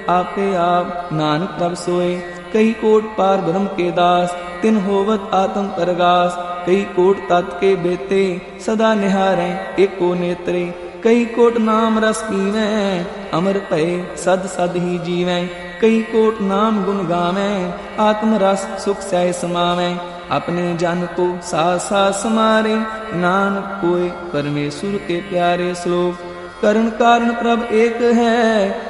आपे आप नानक प्रभ सोए। कई कोट पार ब्रह्म के दास, तिन होवत आत्म परगास। कई कोट तत् के बेते, सदा निहारै एको नेत्रे। कई कोट नाम रस पीवै, अमर भय सद सद ही जीवै। कई कोट नाम गुण गावै, आत्म रस सुख सह समावै। अपने जन को साथ साथ समारे, नानक कोय परमेश्वर के प्यारे। श्लोक करण कारण प्रभ एक है,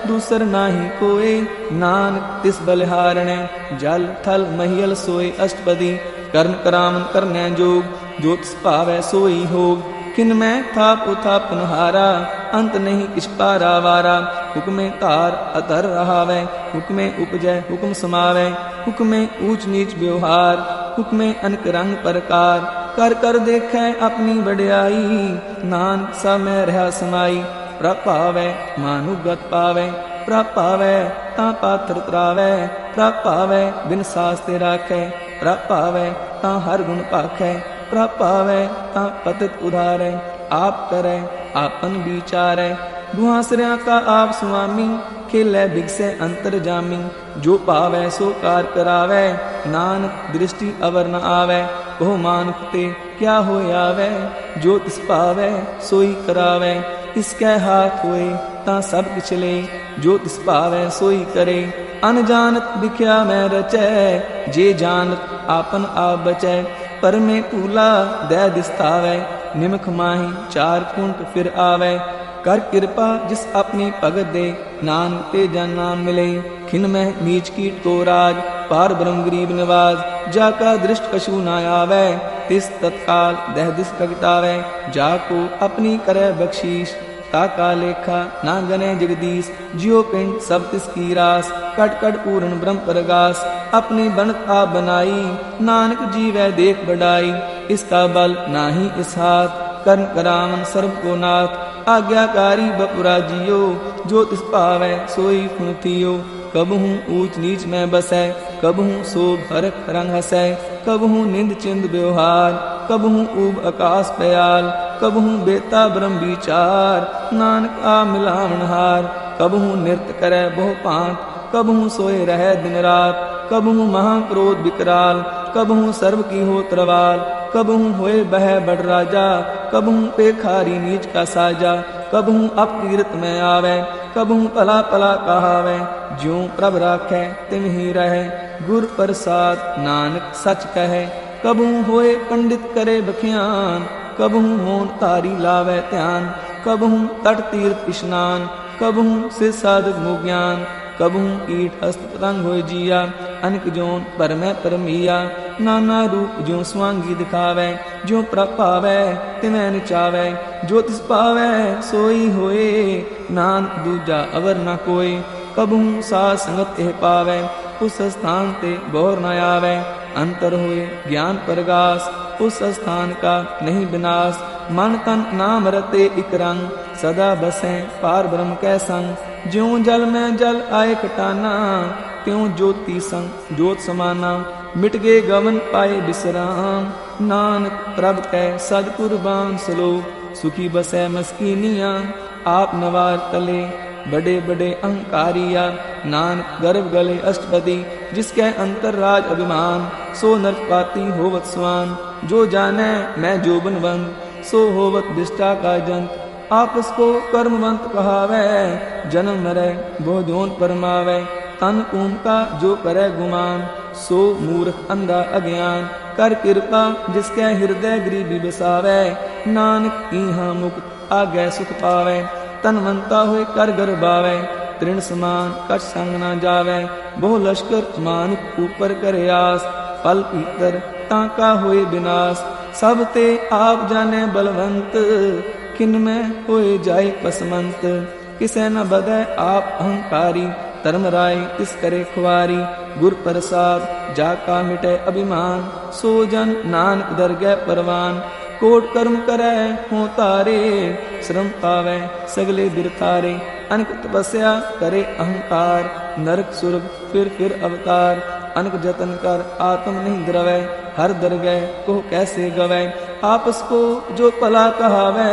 दूसर नाही कोय। नानक तिस बलिहारणै, जल थल महियल सोय। अष्टपदी करण करावन करनै जोग, जो तिस भावै सोई होग। किन में थाप उथाप नहारा, अंत नहीं किछ पारावारा। हुक्मे तार अतर रहावै, हुक्मे उपजै हुक्म समावै। हुक्मे ऊंच नीच व्यवहार, हुक्मे अनक रंग प्रकार। कर कर देखे अपनी बड़ियाई, नानक सब में रहा समाई। प्रभ पावै मानुगत पावै, प्रभ पावै तां पात्र तरावै, प्रभ पावै बिन सास्ते राखै, प्रभ पावै तां हर गुण पाखै, प्रभ पावै तां पतित उधारै। आप करै आपन विचारै, दुआसरिया का आप स्वामी, खेलै बिगसै अंतर जामी। जो पावै सो कार करावै, नानक दृष्टि अवर न आवै। ओह मानुख ते क्या होय आवै, जो तिस पावै सोई करावै। इसकै हाथ होए तां सब किछ ले, जो तिस पावै सोई करे। अनजानत बिख्या मैं रचै, जे जानत आपन आप बचै। पर में कूला दै दिसतावै, निमख माही चार कुंट फिर आवै। कर कृपा जिस अपनी भगत दे, नानक ते जन नाम मिले। खिन में नीच कीट को राज, पार ब्रह्म गरीब निवाज। जाका दृष्ट कछु न आवै, तिस तत्काल दह दिस प्रगटावै। जाको अपनी करे बख्शीश, ताका लेखा ना गने जगदीश। जियो पिंड सब तिस की रास, कट कट पूर्ण ब्रह्म प्रगास। अपनी बनत आप बनाई, नानक जीवै देख बढ़ाई। इसका बल नाही इस हाथ, कर्म करावन सर्व को नाथ। आज्ञाकारी बपुरा जियो, जो तिस पावै सोई फुनथियो। कबहू ऊंच नीच में बसै, कबहू शोभ हरख रंग हसै। कबहू निंद चिंद व्यवहार, कबहू ऊब आकाश पयाल। कबहू बेता ब्रह्म विचार, नानक आ मिलावनहार। कबहू नृत्य करे बहु पांत, कबहू सोए रहे दिन रात। कबहू महाक्रोध विकराल, कबहू सर्व की हो त्रवाल। कबहू होए बह बड़ राजा, कबहू पेखारी नीच का साजा। कबहू अपकीर्त में आवे, कबहू पला पला कहावे। ज्यों प्रभ राखै तिम ही रहे, गुर प्रसाद नानक सच कहे। कबहू होए पंडित करे बख्यान, कबहू मौन तारी लावे ध्यान। कबहू तट तीर्थ स्नान, कबहू सिर साधक मुख ज्ञान। कबहू कीट हस्त पतंग होय जिया, अनक जोन पर में परमिया। नाना रूप ज्यों स्वांगी दिखावै, ज्यों प्रभ पावै तिमै नचावै। जो तिस पावै सोई होए, नानक दूजा अवर न कोय। कबहू साध संगत एह पावै, उस स्थान ते बोर न आवै। अंतर होए ज्ञान प्रगास, उस स्थान का नहीं विनाश। मन तन नाम रते इक रंग, सदा बसें पार ब्रह्म कै संग। ज्यों जल में जल आए कटाना, त्यों ज्योति संग ज्योत समाना। मिट गए गवन पाए विश्राम, नानक प्रभ कै सद कुर्बान सलोक। सुखी बसै मस्कीनिया, आप नवार तले बड़े बड़े अहंकारिया। नानक गर्भ गले अष्टपदी, जिसके अंतर राज अभिमान। सो नरपाती होवत स्वान, जो जाने मैं जोबनवंत। सो होवत विष्टा का जंत, आपस को कर्मवंत कहावै। जन्म मरै बहु जोन परमावै, तन ऊम का जो करे गुमान। सो मूर्ख अंधा अज्ञान, कर कृपा जिसके हृदय गरीबी बसावै। नानक इहाँ मुक्त आगे सुख पावै, तनवंता होए कर गर्भावै। तृण समान कछ संग न जावै, बहु लश्कर मानुक ऊपर करे आस। पल पीतर ताका होए विनाश, सब ते आप जाने बलवंत। किन में होए जाए पसमंत, किसे न बदै आप अहंकारी। धर्म राय तिस करे खुआरी, गुर प्रसाद जाका मिटे अभिमान। सो जन नानक दरगह परवान, कोट कर्म करे हो तारे। श्रम पावै सगले बिरथारे, अनक तपस्या करे अहंकार। नरक सुरग फिर अवतार, अनक जतन कर आत्म नहीं द्रवै। हर दरगह को कैसे गवै, आपस को जो पला कहावै।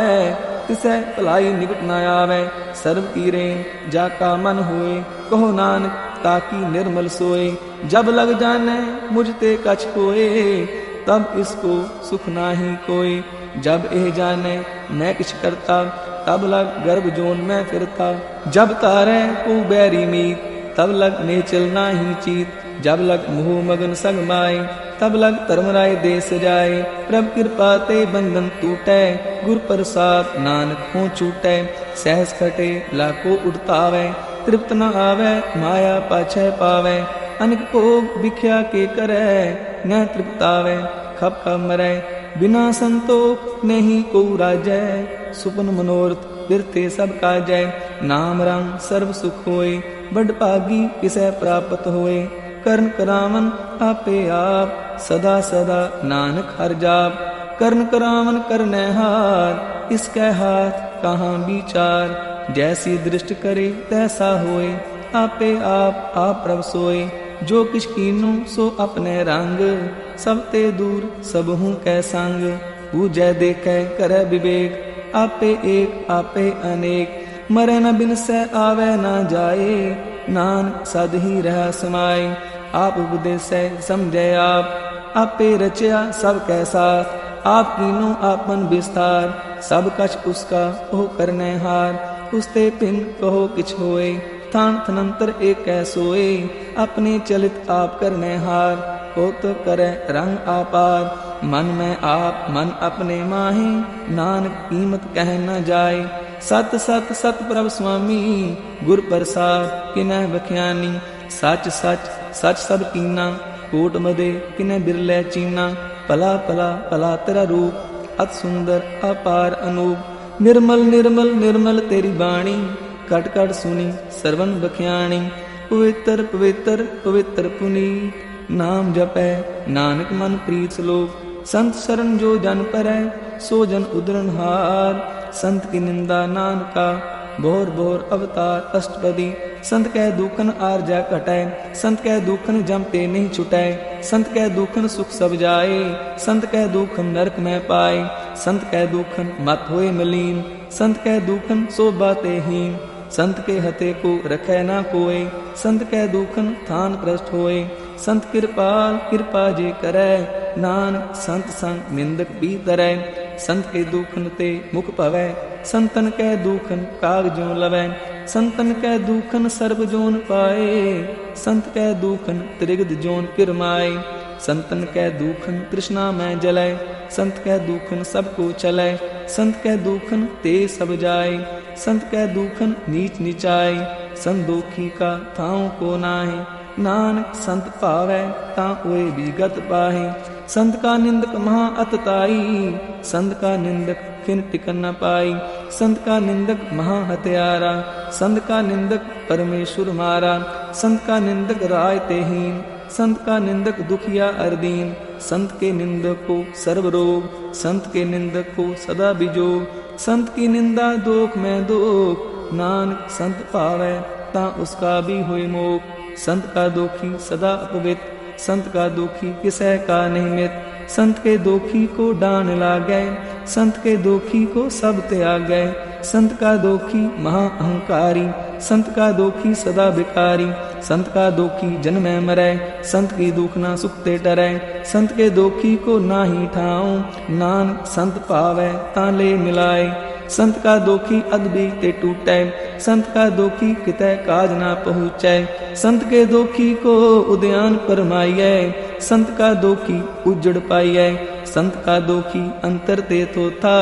तिसै भलाई निकट न आवै, सर्व की रेन जाका मन होए। कहो नानक ताकि निर्मल सोए, जब लग जाने मुझ ते कछ कोए। तब इसको सुख नाही कोई, जब एह जाने मैं किछ करता। तब लग गर्भ जोन में फिरता, जब तारे को बैरी मीत। तब लग नेचल नाही चीत, जब लग मुँह मगन सग माए। तब लग धर्मराय देश जाए, प्रभ कृपा ते बंधन टूटै। गुर प्रसाद नानक हो छूटै, सहस खटे लाको उड़तावै। तृप्त न आवे माया पाछै पावै, अनेक भोग बिख्या के करै। न तृप्तावै खप खप मरै, बिना संतोख नहीं को राजै। सुपन मनोरथ बिरते सब काजै, नाम रंग सर्व सुख होए। बड़ भागी किसै प्राप्त होए, कर्ण करावन आपे आप। सदा सदा नानक हर जाप, कर्ण करावन करने हार, इसके हाथ कहाँ विचार। जैसी दृष्टि करे तैसा होए, आपे आप प्रभ सोए। जो किछ कीनू सो अपने रंग, सब ते दूर सब हूँ कै संग। पूजै देखे करे विवेक, आपे एक आपे अनेक। मरै न बिनसै आवे न जाए, नानक सद ही रह समाए। आप उपदेसै समझै आप, आपे रचया सब कै साथ। आप कीनो आपन विस्तार, सब कछ उसका ओ करने हार। उसते पिन कहो किछ होए, थान थनंतर एक कै सोए। अपने चलित आप करने हार, हो तो करे रंग आपार। मन में आप मन अपने माहे, नानक कीमत कह न जाए। सत सत सत प्रभ स्वामी, गुर प्रसाद किनै बख्यानी। सच सच सच सब कीना, कोट मदे किनै बिरलै चीना। भला भला भला तेरा रूप, अत सुंदर अपार अनूप। निर्मल निर्मल निर्मल तेरी बाणी, कट कट सुनी सरवन बख्याणी। पवित्र पवित्र पवित्र पुनीत, नाम जपै नानक मन प्रीत श्लोक। संत शरण जो जन परै, सो जन उदरन हार। संत की निंदा नानका, भोर भोर अवतार अष्टपदी। संत कै दुखन आरजा कटै, संत कै दुखन जमते नहीं छुटै। संत कै दुखन सुख सब जाए, संत कै दुखन नरक में पाए। संत कै दुखन मत होए मलीन, संत कै दुखन शोभा ते हीन। संत के हते को रखै ना कोय, संत कै दुखन थान प्रष्ट होए। संत कृपाल कृपा जे करै, नानक संत संग निंदक भी तरै। संत के दुखन ते मुख पवै, संतन कै दुखन काग ज्यों लवै। संतन कै दुखन सर्ब जोन पाए, संत कै दुखन त्रिगद जोन किरमाए। संतन कै दुखन तृष्णा में जलै, संत कै दुखन सबको चलै। संत कै दुखन ते सब जाए, संत कै दुखन नीच नीचाए। संदोखी का थाओ को नाहे, नानक संत पावै तां ओए विगत पाहे। संत का निंदक महा अतताई, संत का निंदक खिन टिकन न पाई। संत का निंदक महा हत्यारा, संत का निंदक परमेश्वर मारा। संत का निंदक राय तेहीन, संत का निंदक दुखिया अरदीन। संत के निंदक को सर्व रोग, संत के निंदक को सदा बिजोग। संत की निंदा दोख में दोख, नानक संत पावै तां उसका भी होय मोख। संत का दोखी सदा अपवित, संत का दोखी किसै का नहीं मित। संत के दोखी को डान लागै, संत के दोखी को सब त्यागै। संत का दोखी महा अहंकारी, संत का दोखी सदा भिकारी। संत का दोखी जन्मै मरै, संत की दुख ना सुखते डरै। संत के दोखी को नाही ठाऊं, नानक संत पावै तां ले मिलाए। संत का दोखी अदबी ते टूटै, संत का दोखी कितै काज ना पहुँचै। संत के दोखी को उद्यान परमाइयै, संत का दोखी उजड़ पाइयै। संत का दोखी अंतर ते थोथा,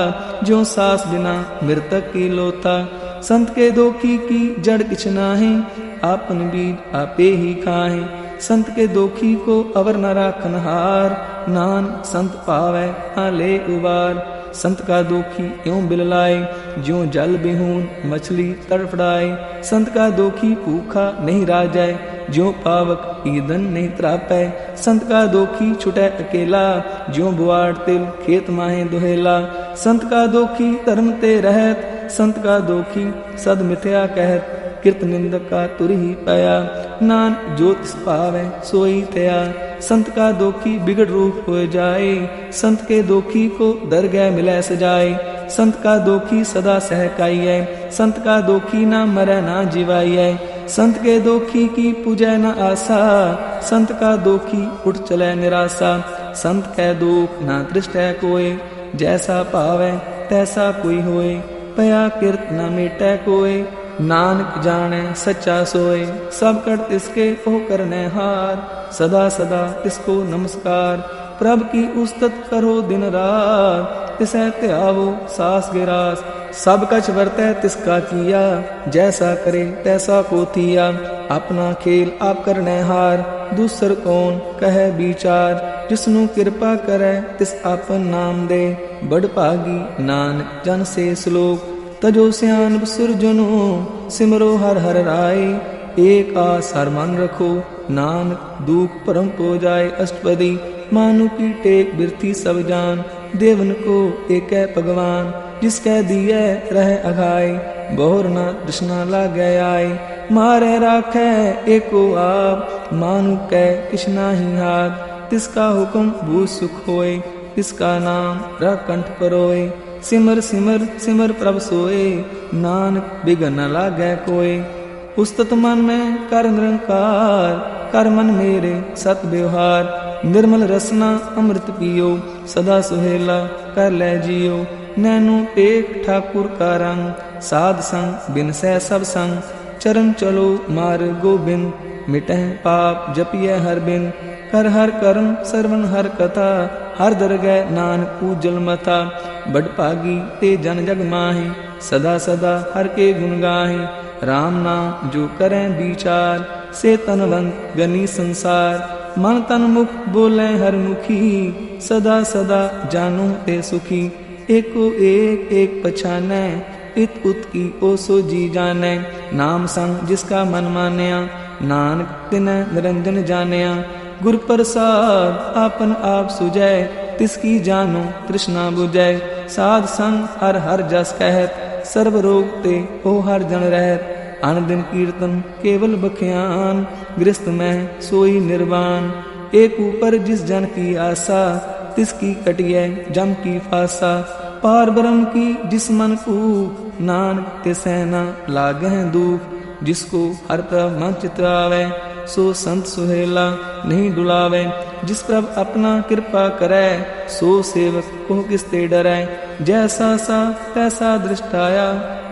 ज्यों सास बिना मृतक की लोथा। संत के दोखी की जड़ किछ नाहीं, आपन बीज आपे ही खाहें। संत के दोखी को अवर न राखन हार, नानक संत पावै तां ले उबार। संत का दोखी यों बिललाए, ज्यों जल बिहून मछली तड़फड़ाए। संत का दोखी भूखा नहीं राजै, ज्यों पावक ईंधन नहीं त्रापै। संत का दोखी छुटै अकेला, ज्यों बुआड़ तिल खेत माहे दुहेला। संत का दोखी धर्म ते रहत, संत का दोखी सद मिथ्या कहत। कृत निंदक का तुर ही पाया, नान जो तिस पावै सोई तया। संत का दोखी बिगड़ रूप हो जाए, संत के दोखी को दरगह मिलै सजाए। संत का दोखी सदा सहकाइयै, संत का दोखी ना मरै ना जिवाइयै। संत के दोखी की पूजै न आशा, संत का दोखी उठ चलै निराशा। संत कै दोख ना दृष्टै कोय, जैसा पावै तैसा कोई होय। पया किरत न मिटै कोय, नानक जाने सच्चा सोए। सब कर तिसके ओ करने हार, सदा सदा तिसको नमस्कार। प्रभ की उस्तत करो दिन रात, तिसै त्यावो सास गिरास। सब कछ वर्तै तिसका किया, जैसा करे तैसा को थिया। अपना खेल आप करने हार, दूसर कौन कहे विचार। जिसनु कृपा करे तिस आपन नाम दे, बड़ भागी नानक जन से श्लोक। तजो स्यान सुरजनो, सिमरो हर हर राय। एक आस हर मन रखो, नानक दुख परम पो जाए अष्टपदी। मानु की टेक बिरथी सब जान, देवन को एक भगवान, जिसकै दिए रह अघाय, बहुर न तृष्णा लागे आए। मारे राखै एको आप, मानु कै किछ नाहि हाथ, तिसका हुक्म भूत सुख होए, तिसका नाम रकंठ परोए। सिमर सिमर सिमर प्रभ सोए, नानक बिघन न लागै कोय। उस्तत मन में कर निरंकार, कर मन मेरे सत व्यवहार। निर्मल रसना अमृत पियो, सदा सुहेला कर लै जियो। नैनो पेख ठाकुर का रंग, साध संग बिन सह सब संग। चरण चलो मार्ग गोबिंद, मिटह पाप जपिय हर बिन। कर हर कर्म सरवण हर कथा, हर दरगह नानक पूजल मथा। बड़ भागी ते जन जग माहि, सदा सदा हर के गुण गाहि। राम नाम जो करें विचार, से तनवंत गनी संसार। मन तन मुख बोले हर मुखी, सदा सदा जानो ते सुखी। एको एक एक पछानै, इत उत की ओ सो जी जानै। नाम संग जिसका मन मानया, नानक तिनैं निरंजन जानिया। गुर प्रसाद आपन आप सुजै, तिसकी जानो तृष्णा बुझै। साध संग हर हर जस कहत, सर्व रोग ते हो हर जन रहत। अन दिन कीर्तन केवल बख्यान, गृहस्थ में सोई निर्वाण। एक ऊपर जिस जन की आशा, तिसकी कटिय जम की फासा। पार ब्रह्म की जिस मन को, नानक तिसै न लागह दुख। जिसको हर प्रभ मन चित आवे, सो संत सुहेला नहीं डुलावे। जिस प्रभ अपना कृपा करे, सो सेवक को किसते डरै। जैसा सा तैसा दृष्टाया,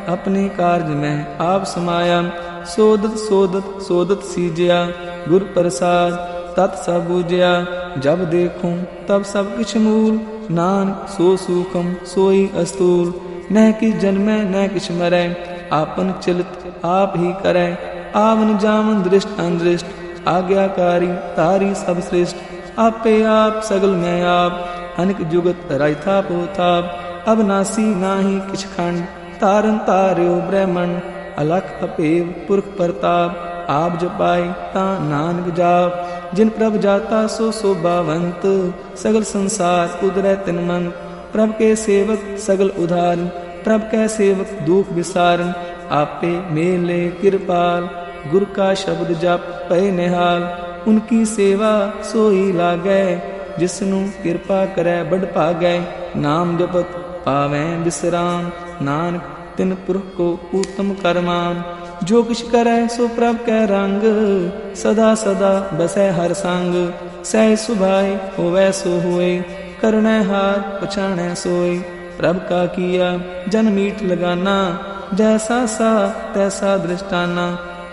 अपने कार्य में आप समाया। सोदत सोदत सोदत सीजया, गुर प्रसाद तत् सब बूझया। जब देखूं तब सब किछ मूल, नानक सो सूखम सोई अस्तूल। न किछ जन्मै न किछ मरै, आपन चलित आप ही करै। आवन जावन दृष्ट अनदृष्ट, आज्ञाकारी तारी सब श्रेष्ठ। आपे आप सगल में आप, अनिक जुगत रायथा पोताप। अबनासी नाही किछ खंड, तारन तार्यो ब्रह्मंड। अलख अपेव पुरख प्रताप, आप जपाई ता नानक जाप। जिन प्रभ जाता सो शोभावंत, सगल संसार उदरै तिनमंत। प्रभ के सेवक सगल उधारन, प्रभ के सेवक दुख विसारन। आपे मेले कृपाल, गुर का शब्द जप पै निहाल। उनकी सेवा सोई लागै, जिसनु कृपा करै बड़ भागै। नाम जपत पावैं विश्राम, नानक तिन पुरख को उत्तम करमान। जो किछ करै सो प्रभ कै रंग, सदा सदा बसै हर संग। सह सुभाय होवै सो होए, करुणै हार पछाणै सोय। प्रभ का किया जन मीठ लगाना, जैसा सा तैसा दृष्टाना।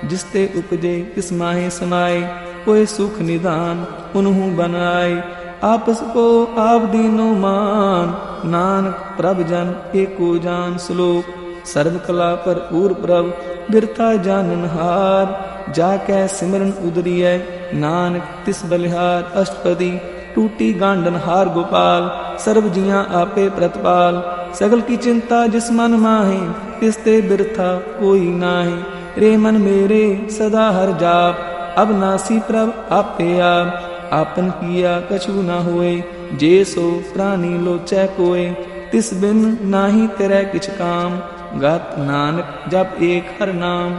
जिसते उपजे तिस माहे समाए, कोई सुख निदान उन्हु बनाए। आपस को आप दीनो मान, नानक प्रभ जन एको जान। श्लोक सर्व कला पर पूर प्रभ, बिरथा जानन हार। जाकै सिमरन उदरिय, नानक तिस बलिहार। अष्टपदी टूटी गांडन हार गोपाल, सर्व जियां आपे प्रतिपाल। सगल की चिंता जिस मन माहे, तिसते बिरथा कोई नाहे। रे मन मेरे सदा हर जाप, अब नासी प्रभ आपे आप। आपन किया कछु न होए, जे सो प्राणी लोचै कोय। तिस बिन नाही तेरै किछ काम, गात नानक जप एक हर नाम।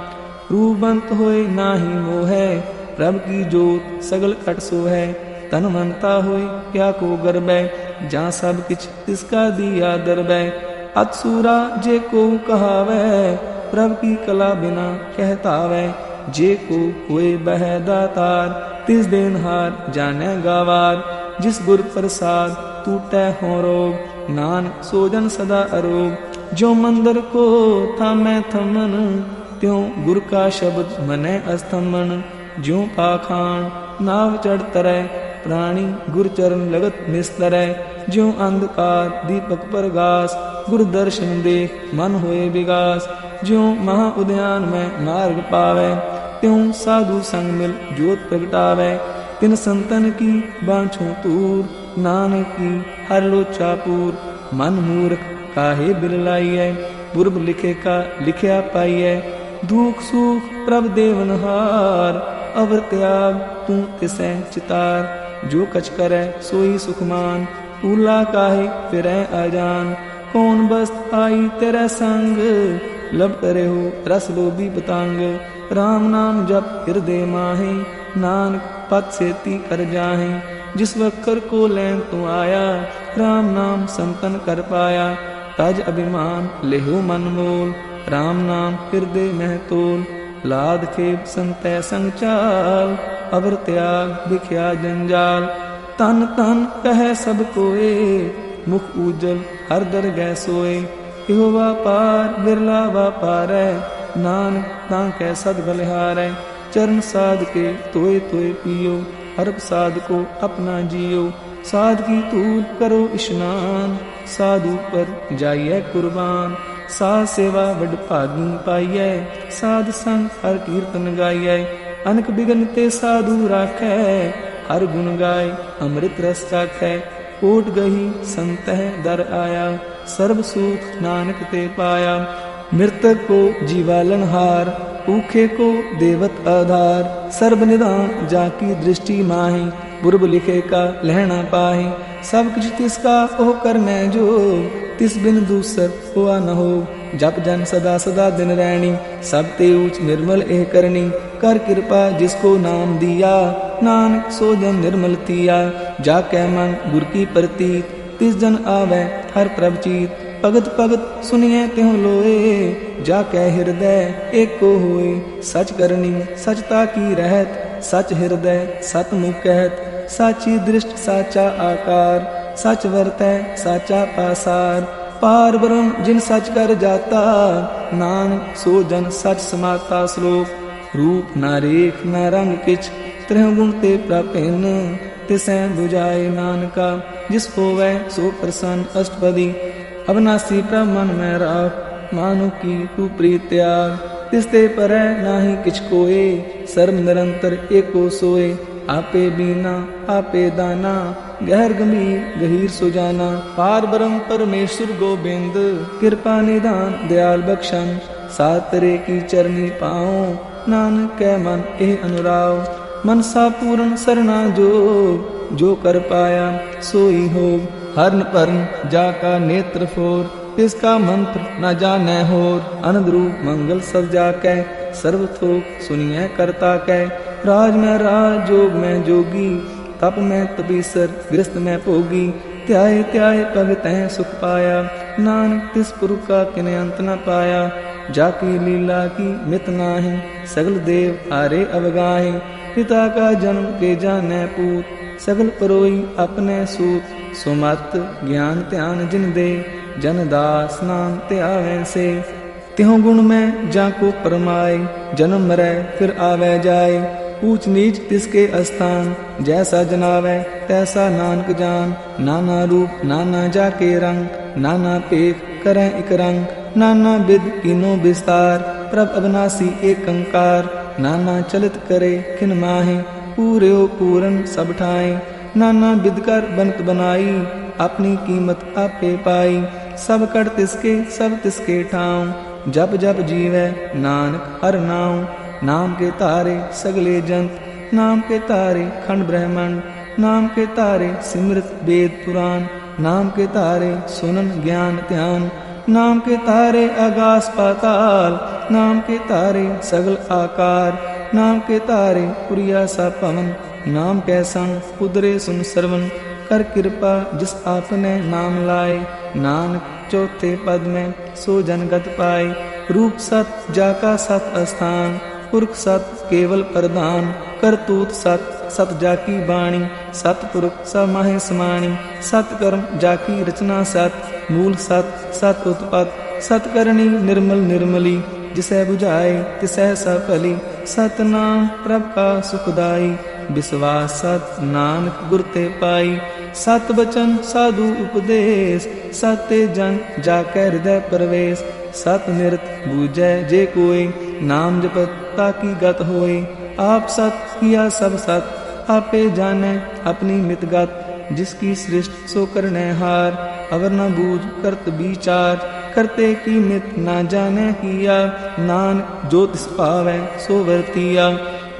रूपवंत होए नाही मोहै, प्रभ की जोत सगल कट सोहै। तनवंता होए क्या को गर्बै, जहाँ सब किछ तिसका दिया दरबै। अतसूरा जे को कहावै, प्रभ की कला बिना कहतावै। जे को हुए बह दातार, तिस देनहार जाने गावार। जिस गुर प्रसाद टूटै हो रोग, नानक सोजन सदा अरोग। जो मंदिर को थामै थमन, त्यों गुर का शब्द मनै अस्तमन। ज्यों पाखान नाव चढ़ तरै, प्राणी गुर चरण लगत निस्तरै। ज्यों अंधकार दीपक प्रगास, गुर दर्शन देख मन होए विगास। ज्यों महा उद्यान में मार्ग पावै, त्यों साधु संग मिल ज्योत प्रगटावै। तिन संतन की बाँछों तूर, नानक की हर लोचा पूर। मन मूर्ख काहे बिरलाइयै, पूर्व लिखे का लिखया पाइयै। दुख सुख प्रभ देवनहार, अवर त्याग तू तिसै चितार। जो कछ करै सोई सुखमान, ऊला काहे फिरै अजान। कौन बस्त आई तेरे संग, लब करे हो रस लोभी पतंग। राम नाम जप हृदय माहे, नानक पद सेती कर जाहे। जिस वक्कर को लैन तू आया, राम नाम संतन कर पाया। तज अभिमान लेहु मन मोल, राम नाम हृदय मह तोल। लाद खेप संतै संग चाल, अवर त्याग बिख्या जंजाल। तन तन कहे सब कोए, मुख उजल हर दरगह सोए। इहो व्यापार बिरला व्यापारै, नानक तांकै सद बलिहारै। चरण साध के तोए तोए पियो, हरप साध को अपना जियो। साध की तूल करो स्नान, साधु पर जाइए कुर्बान। साध सेवा बड़ भागी पाइयै, साध संग हर कीर्तन गाइयै। अनक बिघन ते साधु राखै, हर गुण गाय अमृत रस चाखै। कोट गही संतह दर आया, सर्व सुख नानक ते पाया। मृतक को जीवालन हार, ऊखे को देवत आधार। सर्व निदान जाकी दृष्टि माही, पूर्व लिखे का लहना पाही। सब कुछ तिसका ओ करने जो, तिस बिन दूसर हुआ न हो। जप जन सदा सदा दिन रैनी, सब ते ऊच निर्मल एह करनी। कर कृपा जिसको नाम दिया, नानक सो जन निर्मल थिया। जाकै मन गुर की प्रतीत, तिस जन आवे हर प्रभचीत। भगत भगत सुनिए त्यों लोए, जाकै हृदय एको होए। सच करनी सचता की रहत, सच हृदय सत मुख कहत। साची दृष्ट साचा आकार, सच वर्तै साचा पासार। पार ब्रह्म जिन सच कर जाता, नानक सो जन सच समाता। श्लोक रूप न रेख न रंग किछ, त्रह गुण ते प्रापिन। तिसै बुझाए नानका, जिस होवै सो प्रसन्न अष्टपदी। अविनाशी प्रभ मन में राख, मानो की तू प्रीत त्याग। तिसते परै नाहि किछ कोए, सर्व निरंतर एको सोए। आपे बीना आपे दाना, गहर गंभीर गहीर सुजाना। पार ब्रह्म परमेश्वर गोबिंद, कृपा निदान दयाल बख्शन। सातरे की चरनी पाओ, नानक कै मन एह अनुराव। मनसा पूर्ण सरना जोग, जो कर पाया सोई हो। हरन परन जाका नेत्र फोर, तिसका मंत्र न जानै होर। अनंद रूप मंगल सब जाकै, सर्व थोक सुनिए करता कै। राज में राज जोग में जोगी, तप में तपीसर गृहस्थ में भोगी। त्याय त्याय पग तह सुख पाया, नानक तिस पुरख का किने अंत न पाया। जाकी लीला की मित नाहि, सगल देव हारे अवगाहे। पिता का जन्म के जाने पूत, सगल परोई अपने सूत। सुमत ज्ञान ध्यान जिन दे, जन दास नाम त्यावे से। त्यों गुण में जाको परमाए, जन्म मरै फिर आवे जाए। ऊंच नीच तिसके स्थान, जैसा जनावै तैसा नानक जान। नाना रूप नाना जाके रंग, नाना पेख करें इक रंग। नाना विध कीनो विस्तार, प्रभ अविनाशी एक कंकार। नाना चलित करे खिन माहे, पूरे पूरन सब ठाए। नाना विध कर बनत बनाई, अपनी कीमत आपे पाई। सब कर तिसके सब तिसके ठाऊं, जप जप जीवै नानक हर नाम। नाम के तारे सगले जंत, नाम के तारे खंड ब्रह्मांड। नाम के तारे सिमृत वेद पुराण, नाम के तारे सुनन ज्ञान ध्यान। नाम के तारे आकाश पाताल, नाम के तारे सगल आकार। नाम के तारे पुरिया सा पवन, नाम कै संग उदरे सुन सरवन। कर कृपा जिस आपने नाम लाए, नानक चौथे पद में सो जनगत पाए। रूप सत जाका सत स्थान, पुरख सत केवल प्रधान। करतूत सत सत जाकी बाणी, सतपुरख सब माहे समाणी। सत कर्म जाकी रचना सत, मूल सत सत उत्पत। सत करनी निर्मल निर्मली, जिसे बुझाए तिसै सफली। सतनाम प्रभ का सुखदाई, विश्वास सत नानक गुर ते पाई। सत वचन साधु उपदेश, सत्य जन जाकै हृदय प्रवेश। सत निरत बूझै जे कोय, नाम जपत ताकि गत होए। आप सत किया सब सत, आपे जाने अपनी मित गत। जिसकी सृष्टि सो करने हार, अवर न बूझ करत विचार। करते की मित न जाने किया, नानक जो तिस पावै सो वर्तिया।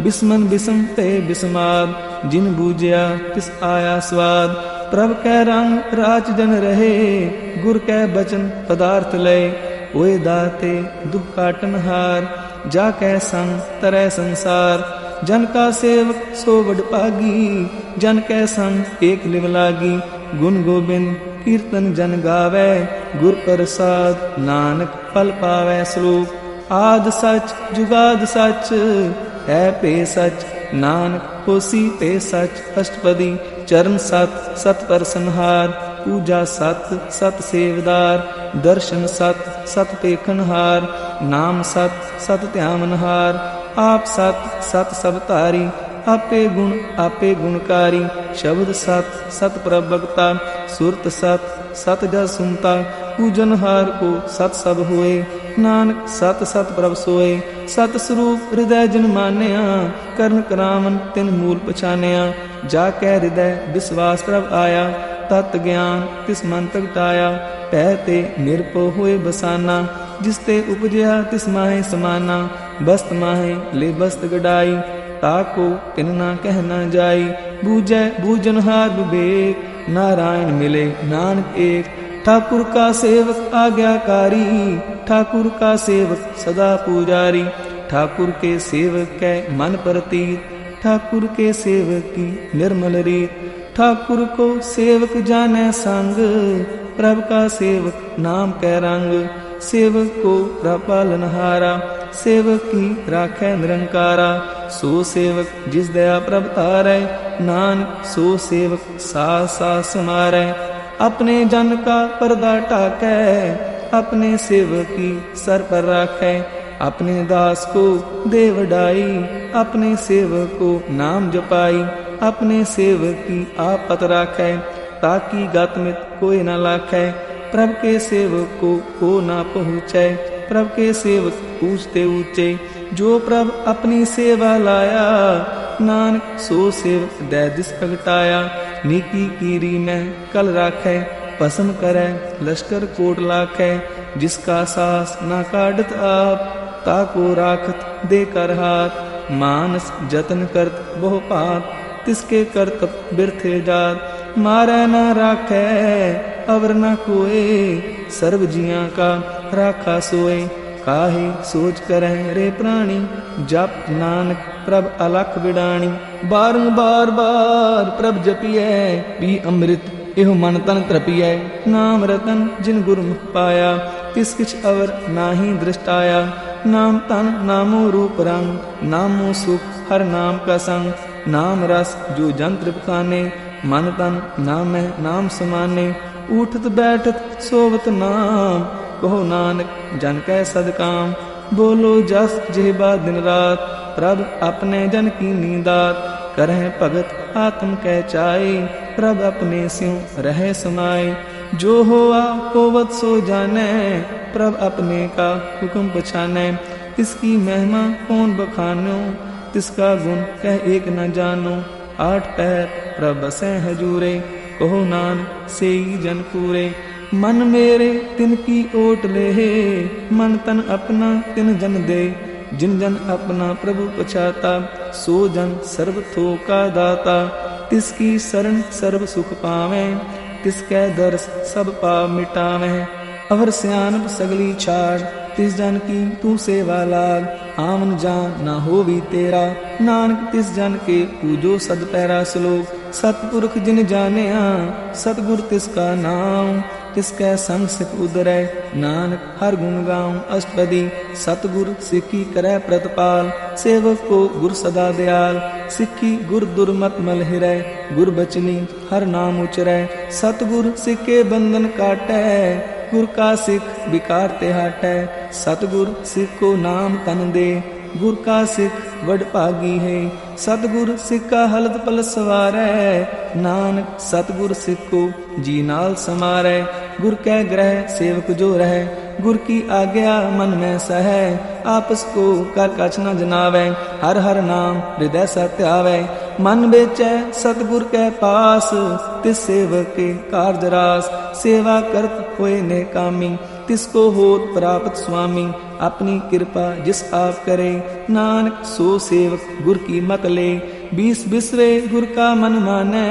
बिस्मन बिसम ते बिस्माद, जिन बूझया तिस आया स्वाद। प्रभ कै रंग राच जन रहे, गुर कै बचन पदार्थ लय। ओए दाते दुख काटन हार, जा कै संग तरह संसार। जन का सेवक सो बड़ पागी, जन कै संग एक लिव लागी। गुण गोबिंद कीर्तन जन गावै, गुर प्रसाद नानक फल पावै। श्लोक आद सच जुगाद सच, है पे सच नानक होसी पे सच। अष्टपदी चरण सत सत पर संहार, पूजा सत सत सेवदार। दर्शन सत सत पेखनहार, नाम सत सत ध्यानहार। आप सत सत सब तारी, आपे आपे गुणकारी। शब्द सत सत प्रभगता, सुरत सत सत जस सुनता। पूजनहार को सत सब होए, नानक सत सत प्रभ सोए। सत स्वरूप हृदय जिन मान्या, करण करावन तिन मूल पछान्या। जाकै हृदय विश्वास प्रभ आया, तत् ज्ञान तिस मन प्रगटाया। पै ते निरपो होए बसाना, जिसते उपजया तिस माहे समाना। बस्त माहे ले बस्त गडाई, ताको तिन ना कहना जाई। बूझै बूझनहार विवेक, नारायण मिले नानक एक। ठाकुर का सेवक आज्ञाकारी, ठाकुर का सेवक सदा पुजारी। ठाकुर के सेवक कै मन प्रतीत, ठाकुर के सेवक की निर्मल रीत। ठाकुर को सेवक जाने संग, प्रभ का सेवक नाम कै रंग। सेवक को प्रपालनहारा, सेवक की राखै निरंकारा। सो सेवक जिस दया प्रभ तारै, नानक सो सेवक सास सास समारै। अपने जन का पर्दा टाकै, अपने सेवक की सर पर राखै। अपने दास को दे वडाई, अपने सेवक को नाम जपाई। अपने सेवक की आपत राखै, ताकि गत मित कोई न लाखै। प्रभ के सेवक को ना पहुँचै, प्रभ के सेवक पूछते ऊंचे। जो प्रभ अपनी सेवा लाया, नानक सो सेवक दै दिस प्रगटाया। नीकी कीरी में कल राखै, भस्म करै लश्कर कोट लाखै। जिसका सास ना काटत आप, ताको राखत दे कर हाथ। मानस जतन करत बहु पात, तिसके करतब बिरथे जात। मारै न राखै अवर न कोय, सर्व जियां का राखा सोए। काहे सोच करैं रे प्राणी, जप नानक प्रभ अलख बिडाणी। बारंबार बार प्रभ जपिए, पी अमृत एहो मन तन तृपिए। नाम रतन जिन गुरमुख पाया, तिस किछ अवर नाहि दृष्टाया। नाम तन नामो रूप रंग, नामो सुख हर नाम का संग। नाम रस जो जन तृपकाने, मन तन नाम नाम समाने। उठत बैठत सोवत नाम, कहो नानक जन कै सदकाम। बोलो जस जेबा दिन रात, प्रभ अपने जन की नींदात। करह भगत आत्म कै चाए, प्रभ अपने स्यों रह समाए। जो होआ होवत सो जाने, प्रभ अपने का हुक्म पछाने। इसकी महिमा कौन बखानो, तिसका गुण कह एक न जानो। आठ पैर प्रभ बसै हजूरे, कहो नानक सेई जन पूरे। मन मेरे तिनकी ओट ले, मन तन अपना तिन जन दे। जिन जन अपना प्रभु पछाता, सो जन सर्व थोका दाता। तिसकी शरण सर्व सुख पावें, तिसकै दर्श सब पाप मिटावें। अवर सियानप सगली छाड़, तिस जन की तू सेवा लाग। आवन जान ना होवी तेरा, नानक तिस जन के पूजो सद पैरा। श्लोक सतपुरख जिन जानिया, सतगुर तिसका नाम। तिसकै संग सिख उदरै, नानक हर गुण गाऊं। अष्टपदी सतगुर सिखी करै प्रतिपाल, सेवक को गुर सदा दयाल। सिखी गुर दुर्मत मल हिरै, गुर बचनी हर नाम उचरै। सतगुर सिखे बंधन काटै, गुर का सिख विकार ते हटै। सतगुर सिख को नाम तन दे, गुर का सिख वड भागी है। सतगुर सिख का हलत पल सवारै, नानक सतगुर सिख को जी नाल समारै। गुर कै ग्रह सेवक जो रह, गुर की आज्ञा मन में सहै। आपस को कर कछ न जनावै, हर हर नाम हृदय सत्य आवै। मन बेचै सतगुर कै पास, तिस सेवक के कारज रास। सेवा करत होए ने कामी, तिसको होत प्राप्त स्वामी। अपनी कृपा जिस आप करे, नानक सो सेवक गुर की मत ले। बीस बिसरे गुर का मन मानै,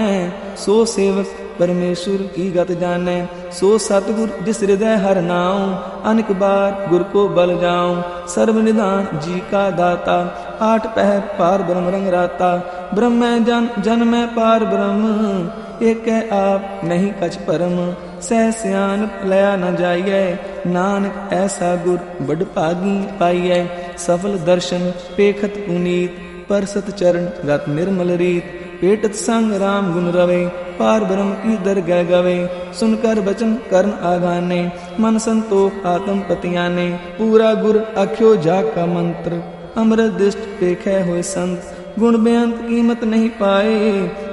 सो सेवक परमेश्वर की गत जाने। सो सतगुर जिस हृदय हर नाऊं, अनेक बार गुर को बल जाऊं। सर्व निधान जी का दाता, आठ पहर पार ब्रह्म रंग राता। ब्रह्म जन जन में पार ब्रह्म, एक आप नहीं कछ परम। सह सियान लया न जाइए, नानक ऐसा गुर बड़ भागी पाइए। सफल दर्शन पेखत पुनीत, परसत चरण गत निर्मल रीत। पेटत संग राम गुण रवे, पार ब्रह्म की दरगह गवे। सुनकर बचन कर्ण आगाने, मन संतोष आत्म पतियाने। पूरा गुर अख्यो जाग का मंत्र, अमृत दृष्ट पेखे होए संत। गुण बेअंत कीमत नहीं पाए,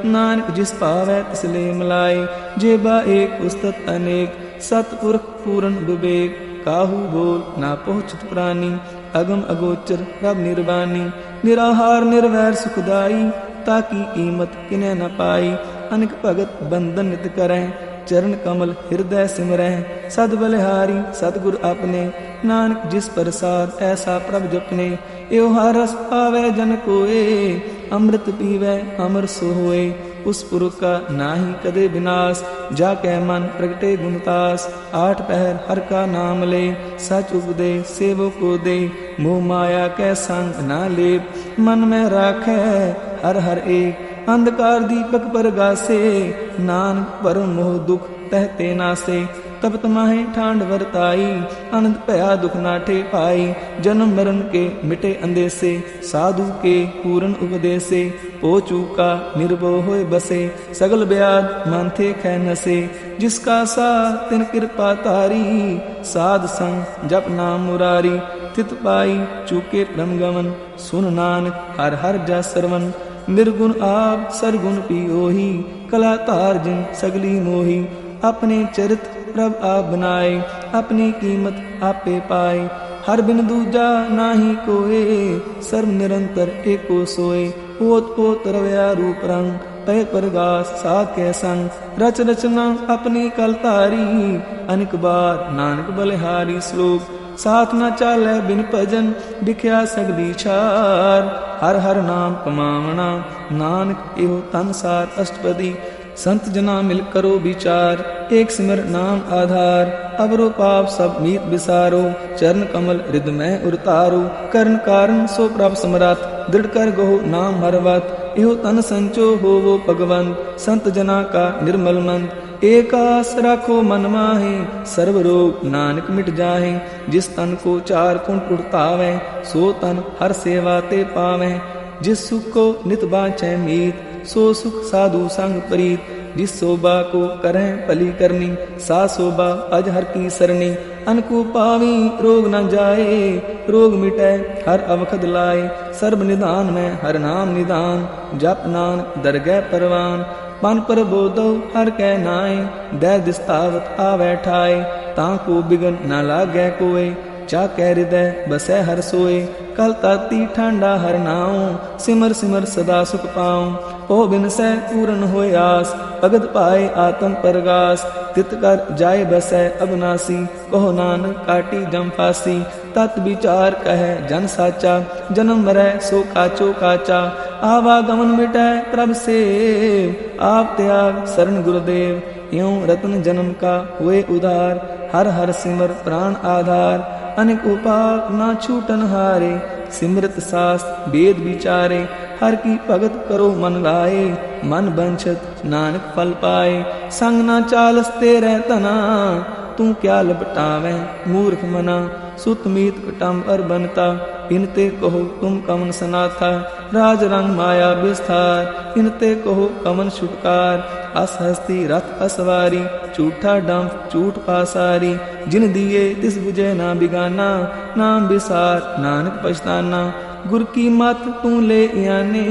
नानक जिस पावै तिस ले मिलाए। जेबा एक पुस्तक अनेक, सतपुरख पूर्ण विवेक। काहू बोल ना पहुँचत प्राणी, अगम अगोचर प्रभ निर्वाणी। निराहार निर्वैर सुखदाई, ताकि कीमत किने न पाई। अनेक भगत बंधन नित करें, चरण कमल हृदय सिमरह। सद बलिहारी सतगुर अपने, नानक जिस प्रसाद ऐसा प्रभ जपने। एव हरस पावै जन कोए, अमृत पीवै अमर सो होए। उस पुरुष का नाहि कदे विनाश, जाकै मन प्रगटे गुणतास। आठ पहर हर का नाम ले, सच उपदे सेवो को दे। मोह माया कै संग ना लेप, मन में राखै हर हर एक। अंधकार दीपक पर गासे, नानक परम मोह दुख तहते नासे। तब तमाहे ठांड वरताई, आनंद भया दुख नाठे पाई। जन्म मरण के मिटे अंदेसे, साधु के पूर्ण उपदेसे। पो चूका निर्भो होए बसे, सगल ब्याद मानथे खे नसे। जिसका सा तिन कृपा तारी, साध संग जप नाम मुरारी। तित पाई चूके परम गमन, सुन नानक हर हर जा सरवन। निर्गुण आप सरगुण पियोही, कला तार जिन सगली मोही। अपने चरित प्रभ आप बनाए, अपनी कीमत आपे पाए। हर बिन दूजा नाही कोए, सर्व निरंतर एको सोए। पोत पोत रवया रूप रंग, तय परगास साध के संग। रच रचना अपनी कलतारी, अनेक बार नानक बलिहारी। श्लोक साथ न चाले बिन भजन, बिख्या सगली छार। हर हर नाम कमावना, नानक एहो तन सार अष्टपदी। संत जना मिल करो विचार, एक सिमर नाम आधार। अबरो पाप सब मीत विसारो, चरण कमल हृदय में उतारो। कर्ण कारण सो प्रभ समरथ, दृढ़ कर गहो नाम हरवत। एहो तन संचो होवो भगवंत, संत जना का निर्मल मंत। एकास राखो मन माहे, सर्व रोग नानक मिट जाहे। जिस तन को चार कुंठ उड़तावे, सो तन हर सेवा ते पावे। जिस सुख को नित बाँचै मीत, सो सुख साधु संग प्रीत। जिस शोभा को करें पली करनी, सा शोभा अजहर की सरनी। अन को पावी रोग न जाए, रोग मिटे हर अवखद लाए। सर्व निदान में हर नाम निदान, जप नानक दरगह परवान। मन पर बोधो हर कै नाए, दैर दिस्तावत आवे ठाए। ताको बिगन न लागै कोय, चाकै हृदय बसै हर सोए। कल ताती ठंडा हर नाऊं, सिमर सिमर सदा सुख पाऊं। ओ बिन सै पूर्ण होय आस, भगत पाए आत्म परगास। तित कर जाय बसै अबनासी, कहो नानक काटी जम फासी। तत् विचार कहे जन साचा, जन्म मरै सो काचो काचा। आवागमन मिटै प्रभ सेव, आप त्याग शरण गुरुदेव। यूं रत्न जन्म का हुए उधार, हर हर सिमर प्राण आधार। अनेक उपाय ना छूटन हारे, सिमरत शास्त्र वेद विचारे। हर की भगत करो मन लाए, मन बंछत नानक फल पाए। संग ना चालस तेरे तना, तू क्या लपटावे मूर्ख मना। सुत मीत कटम और बनता, इनते कहो तुम कमन सनाथा। राज रंग माया विस्तार, इनते कहो कमन छुटकार। अस हस्ती रथ असवारी, झूठा डंफ झूठ पासारी। जिन दिए तिस बुझे ना बिगाना, नाम विसार नानक पछताना। गुर की मत तू ले आने,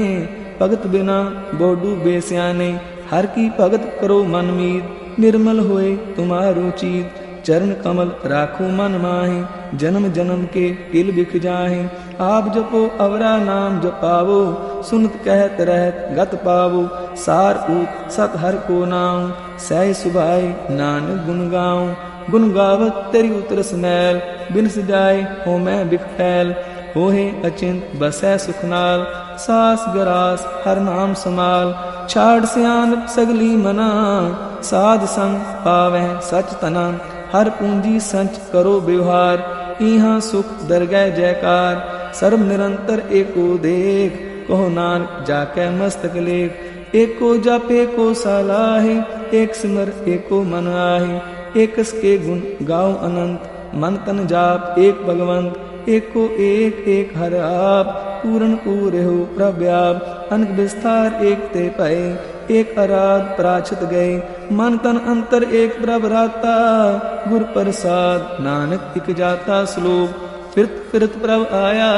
भगत बिना बोडू बेस्याने। हर की भगत करो मन मीत, निर्मल होए तुम्हारू चीत। चरण कमल राखो मन माहे, जन्म जन्म के किल बिख जाहे। आप जपो अवरा नाम जपावो, सुनत कहत रहत गत पावो। सार ऊत सत हर को नाम, सह सुभाए नानक गुण गाऊं। गुण गावत तेरी उतरस मैल, बिन सजाए हो मैं बिख फैल। होहे अचिंत बसै सुख नाल, सास गरास हर नाम समाल। छाड़ सियान सगली मना, साध संग पावै सच तना। हर पूंजी संच करो व्यवहार, इहाँ सुख दरगह जयकार। सर्व निरंतर एको देख, कहो नानक जाकै मस्तक लेख। एको जप एको सालाहे, एक सिमर एको मन आहे। एकस के गुण गाओ अनंत, मन तन जाप एक भगवंत। एको एक एक हर आप, पूरन पूरे हो प्रव्याप। अनक विस्तार एक ते पए, एक आराध प्राचित गए। मन तन अंतर एक प्रभ राता, गुर प्रसाद नानक इक जाता। श्लोक फिरत फिरत प्रभ आया,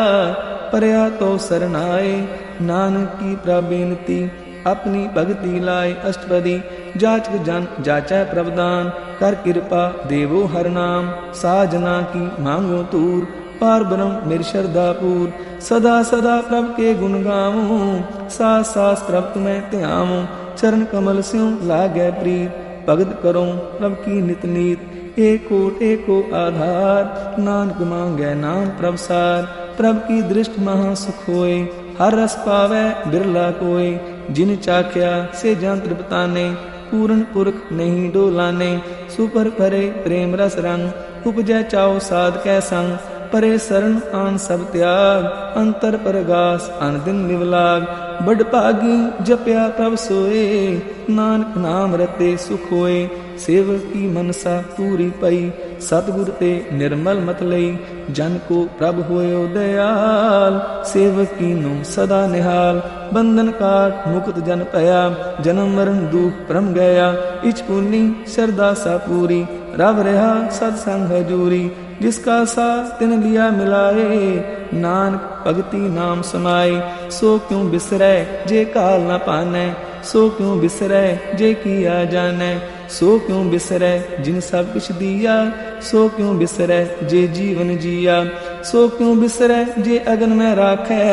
परया तो सरनाए। नानक की प्रबेनती, अपनी भगति लाए अष्टपदी। जाचक जन जाचै प्रभदान, कर कृपा देवो हर नाम। साजना की मांगो तूर, पार ब्रह्म मेरी श्रद्धा पूर। सदा सदा प्रभ के गुण गाऊं, सास सास प्रभ तुम्हें त्याऊं। चरण कमल स्यों लागै प्रीत, भगत करो प्रभ की नित नीत। एको एको आधार, नानक मांगै नाम प्रभ सार। प्रभ की दृष्टि महा सुख होए, हर रस पावै बिरला कोय। जिन चाख्या से जान तृप्ताने, पूर्ण पुरख नहीं डोलाने। सुपर परे प्रेम रस रंग, उपजै चाओ साध कै संग। परे शरण आन सब त्याग, अंतर परगास अन दिन निवलाग। बड़ भागी जपया प्रभ सोए, नानक नाम रते सुख होए। सेवक की मनसा पूरी पई, सतगुर ते निर्मल मत लई। जन को प्रभ होयो दयाल, सेवक कीनो सदा निहाल। बंधन काट मुक्त जन पया, जन्म मरण दुख परम गया। इच पुन्नी श्रद्धा सा पूरी, रव रहा सत्संग हजूरी। जिसका सा तिन लिया मिलाए, नानक भगति नाम समाए। सो क्यों बिसरै जे काल न पानै, सो क्यों बिसरै जे किया जानै। सो क्यों बिसरै जिन सब कुछ दिया, सो क्यों बिसरै जे जीवन जिया। सो क्यों बिसरै जे अगन में राखै,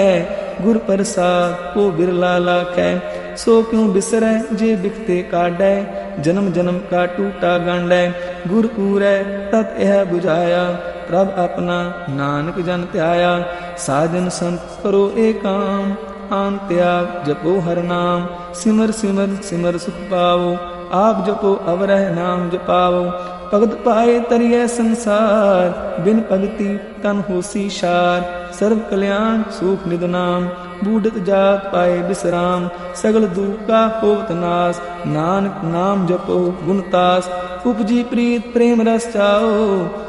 गुर प्रसाद को बिरला लाखै। सो क्यों बिसरै जे बिखते काढै, जन्म जन्म का टूटा गांडै। गुर पूरै तत यह बुझाया, प्रभ अपना नानक जन त्याया। साजन संत करो एकाम, आन त्याग जपो हर नाम। सिमर सिमर सिमर सुख पाओ, आप जपो अवरह नाम जपाओ। भगत पाए तरिय संसार, बिन भगति तन होसी शार। सर्व कल्याण सुख निध नाम, बूढ़त जात पाए विश्राम। सगल दुख का होवत नाश, नानक नाम जपो गुणतास। उपजी प्रीत प्रेम रस चाओ,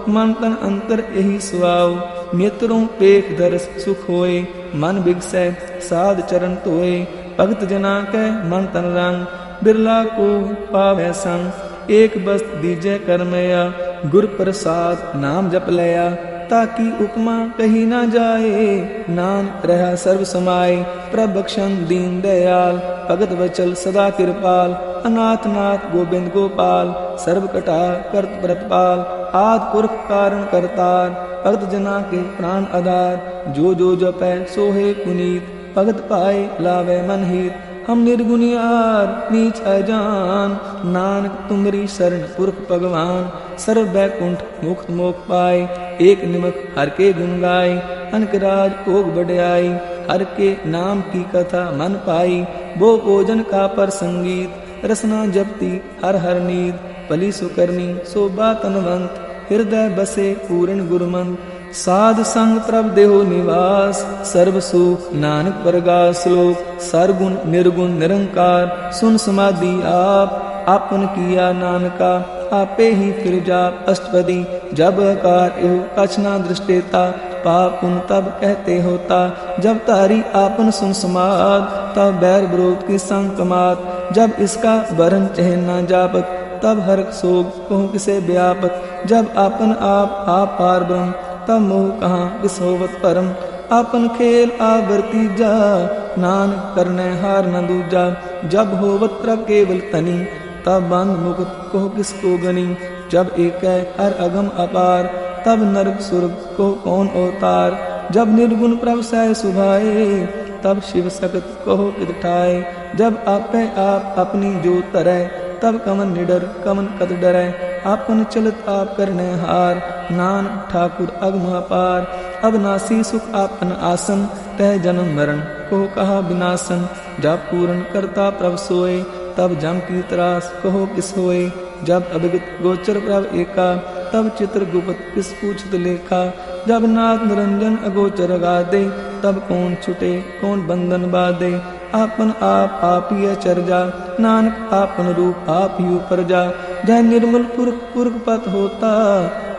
मन तन अंतर यही सुआओ। नेत्रों पेख दरस सुख होए, मन बिगसै साध चरण तोए। भगत जना कै मन तन रंग, बिरला को पावै संग। एक बस्त दीजै करमया, गुर प्रसाद नाम जप लया। ताकि उपमा कही ना जाए, नानक रहा सर्व समाए। प्रभक्षण दीन दयाल, भगत वचल सदा कृपाल। अनाथ नाथ गोविंद गोपाल, सर्व कटा करत प्रतपाल। आद पुरख कारण करतार, भगत जना के प्राण आधार। जो जो जपै सोहे पुनीत, भगत पाए लावे मन हित। हम निर्गुनियार नीच अजान, नानक तुमरी शरण पुरख भगवान। सर्व बैकुंठ मुक्त मोक्ष पाए, एक निमक हर के गुण गाय। अनक राज भोग बढ़ाई, हर के नाम की कथा मन पाई। वो भोजन का पर संगीत, रसना जपती हर हर नीत। भली सुकरनी शोभा तनवंत, हृदय बसे पूर्ण गुरुमंत। साध संग प्रभ देहो निवास, सर्व सुख नानक परगास। श्लोक सरगुण निर्गुण निरंकार, सुन समाधि आप। आपन किया नानका, आपे ही फिर जाप अष्टपदी। जब कार एहो कछना दृष्टेता, पाप पुन तब कहते होता। जब तारी आपन सुन समाद, तब बैर विरोध की संग कमात। जब इसका वरण चह न जापत, तब हर सोग कहूँ किसे व्यापक। जब आपन आप पार ब्रह्म, तब मोह कहाँ किस होवत परम। आपन खेल आवर्ती जा, नानक करने हार न दूजा। जब होवत प्रभ केवल तनी, तब बंद मुकुट को किसको गनी। जब एक हर अगम अपार, तब नरक सुरग को कौन अवतार। जब निर्गुण प्रभ सह सुभाए, तब शिव सकत कहो कित ठाए। जब आपे आप अपनी जो तरह, तब कमन निडर कमन कत डरै। आपन चलत आप करने हार, नानक ठाकुर अगम अपार। अब नासी सुख आपन आसन, तह जन्म मरण को कहा विनाशन। जब पूर्ण करता प्रभ सोए, तब जम की त्रास कहो किस होए। जब अभिगत गोचर प्रभ एका, तब चित्र गुप्त किस पूछत लेखा। जब नाथ निरंजन अगोचर गादे, तब कौन छुटे कौन बंधन बाधे। आपन आप ही अचर जा, नानक आपन रूप आप ही ऊपर जा। जह निर्मल पुरख पुरख पत होता,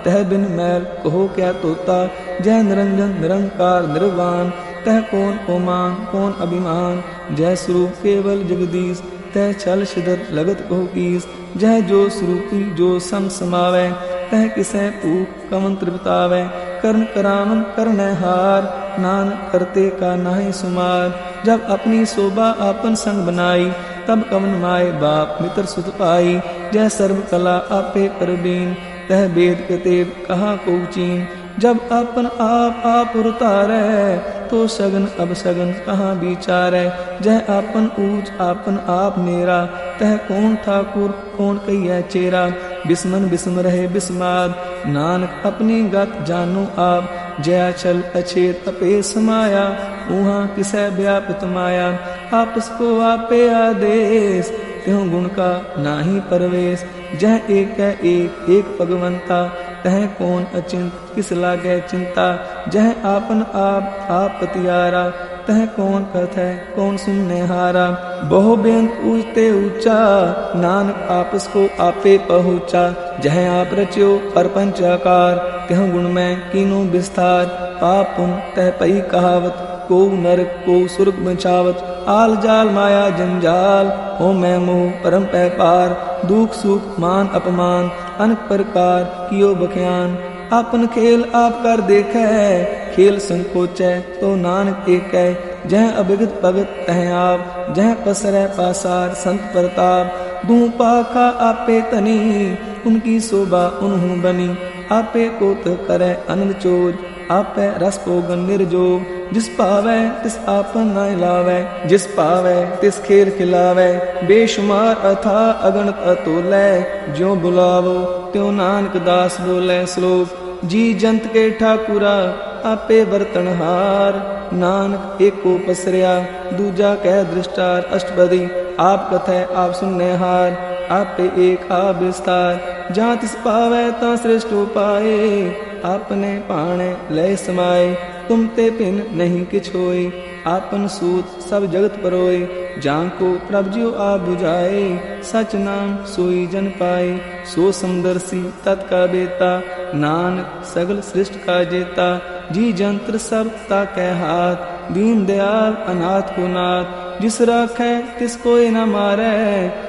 तह बिन मैल कहो क्या तोता। जय निरंजन निरंकार निर्वाण, तह कौन ओमान कौन अभिमान। जय स्वरूप केवल जगदीश, तह छल शिदर लगत कहो कीस। जह जो स्वरूपी जो सम समावै, तह किसै पूक कवन त्रिपतावै। कर्ण करावन करण हार, नानक करते का नाहि सुमार। जब अपनी शोभा आपन संग बनाई, तब कवन माय बाप मित्र सुत पाई। जय सर्व कला आपे परबीन, तह वेद कतेब कहा को चीन। जब अपन आप उतारै, तो सगन अब सगन कहाँ विचारै। जह आपन ऊंच आपन आप मेरा, तह कौन ठाकुर कौन कहिया चेरा। बिस्मन बिस्म रहे बिस्माद, नानक अपनी गत जानो आप। जया चल अछेत अपे समाया, उहाँ किसै व्यापित माया। आपस को आपे आदेश, त्यों गुण का नाही परवेश। जह एक है एक भगवंता, तह कौन अचिंत किस लागे चिंता। जह आपन आप पतियारा, तह कौन कथै कौन सुनने हारा। बहु बेंत ऊंचते ऊंचा, नानक आपस को आपे पहुँचा। जह आप रच्यो परपंच आकार, त्यों गुण में कीनो विस्तार। पाप पुन तह पई कहावत, को नरक को सुर्ग बचावत। आल जाल माया जंजाल, हो मैं मोह परम पै पार। दुख सुख मान अपमान, अनेक प्रकार कियो बख्यान। आपन खेल आप कर देखे, खेल संकोचै तो नानक एकै। जह अभिगत भगत तह आप, जह पसरै पासार संत प्रताप। दूं पाखा आपे तनी, उनकी शोभा उन्हूं बनी। आपे कोत करे अनंद चोज, आपे रस पोगन निर्जोग। जिस पावै तिस आपन नाय लावै, जिस पावै तिस खेल खिलावै। बेशुमार अथा अगणत अतोलै, ज्यों बुलावो त्यों नानक दास बोलै। श्लोक जी जंत के ठाकुरा, आपे बरतनहार। नानक एको पसरिया, दूजा कह दृष्टार अष्टपदी। आप कथै आप सुनने हार, आपे एक आप विस्तार। जहाँ तिस पावै ता श्रेष्ठ उपाय, आपने पाणे लय समाए। तुम ते पिन नहीं किछ होए, आपन सूत सब जगत परोए। जाको प्रभ ज्यो आप बुझाए, सच नाम सोई जन पाए। सो समदर्शी तत्का बेता, नानक सगल सृष्ट का जेता। जी जंत्र सब ताकै हाथ, दीन दयाल अनाथ को नाथ। जिस राखै तिस कोई न मारै,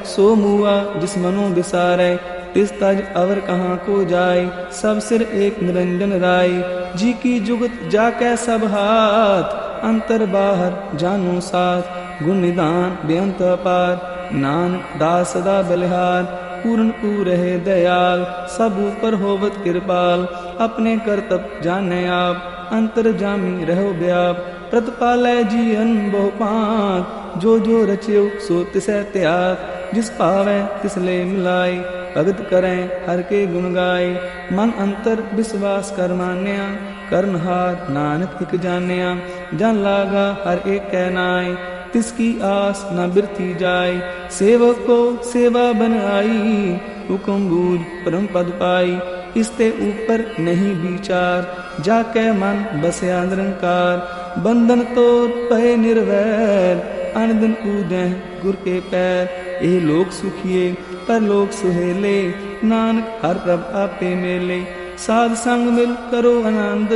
सो मुआ जिस मनो बिसारै। तिस तज अवर कहाँ को जाय, सब सिर एक निरंजन राय। जी की जुगत जाकै सब हाथ, अंतर बाहर जानो साथ। गुण निदान बेअंत अपार, नानक दास सदा बलिहार। पूर्ण पूर है दयाल, सब ऊपर होवत कृपाल। अपने करतब जाने आप, अंतर जामी रहो व्याप। प्रतिपालै जीवन बहु पांत, जो रच्यो सो तिसै त्याग। जिस पावै तिस ले मिलाय, भगत करें हर के गुण गाय। मन अंतर विश्वास कर मान्या, करनहार नानक एक जान्या। जन लागा हर एक कै नाय, तिसकी आस न बिरथी जाय। सेवक को सेवा बन आई, हुक्म बूझ परम पद पाई। इसते ऊपर नहीं विचार, जाकै मन बसया निरंकार। बंधन तोड़ पए निर्वैर, अनदिन कूदै गुर के पैर। ए लोक सुखिए पर लोक सुहेले, नानक हर प्रभ आपे मेले। साध संग मिल करो आनंद,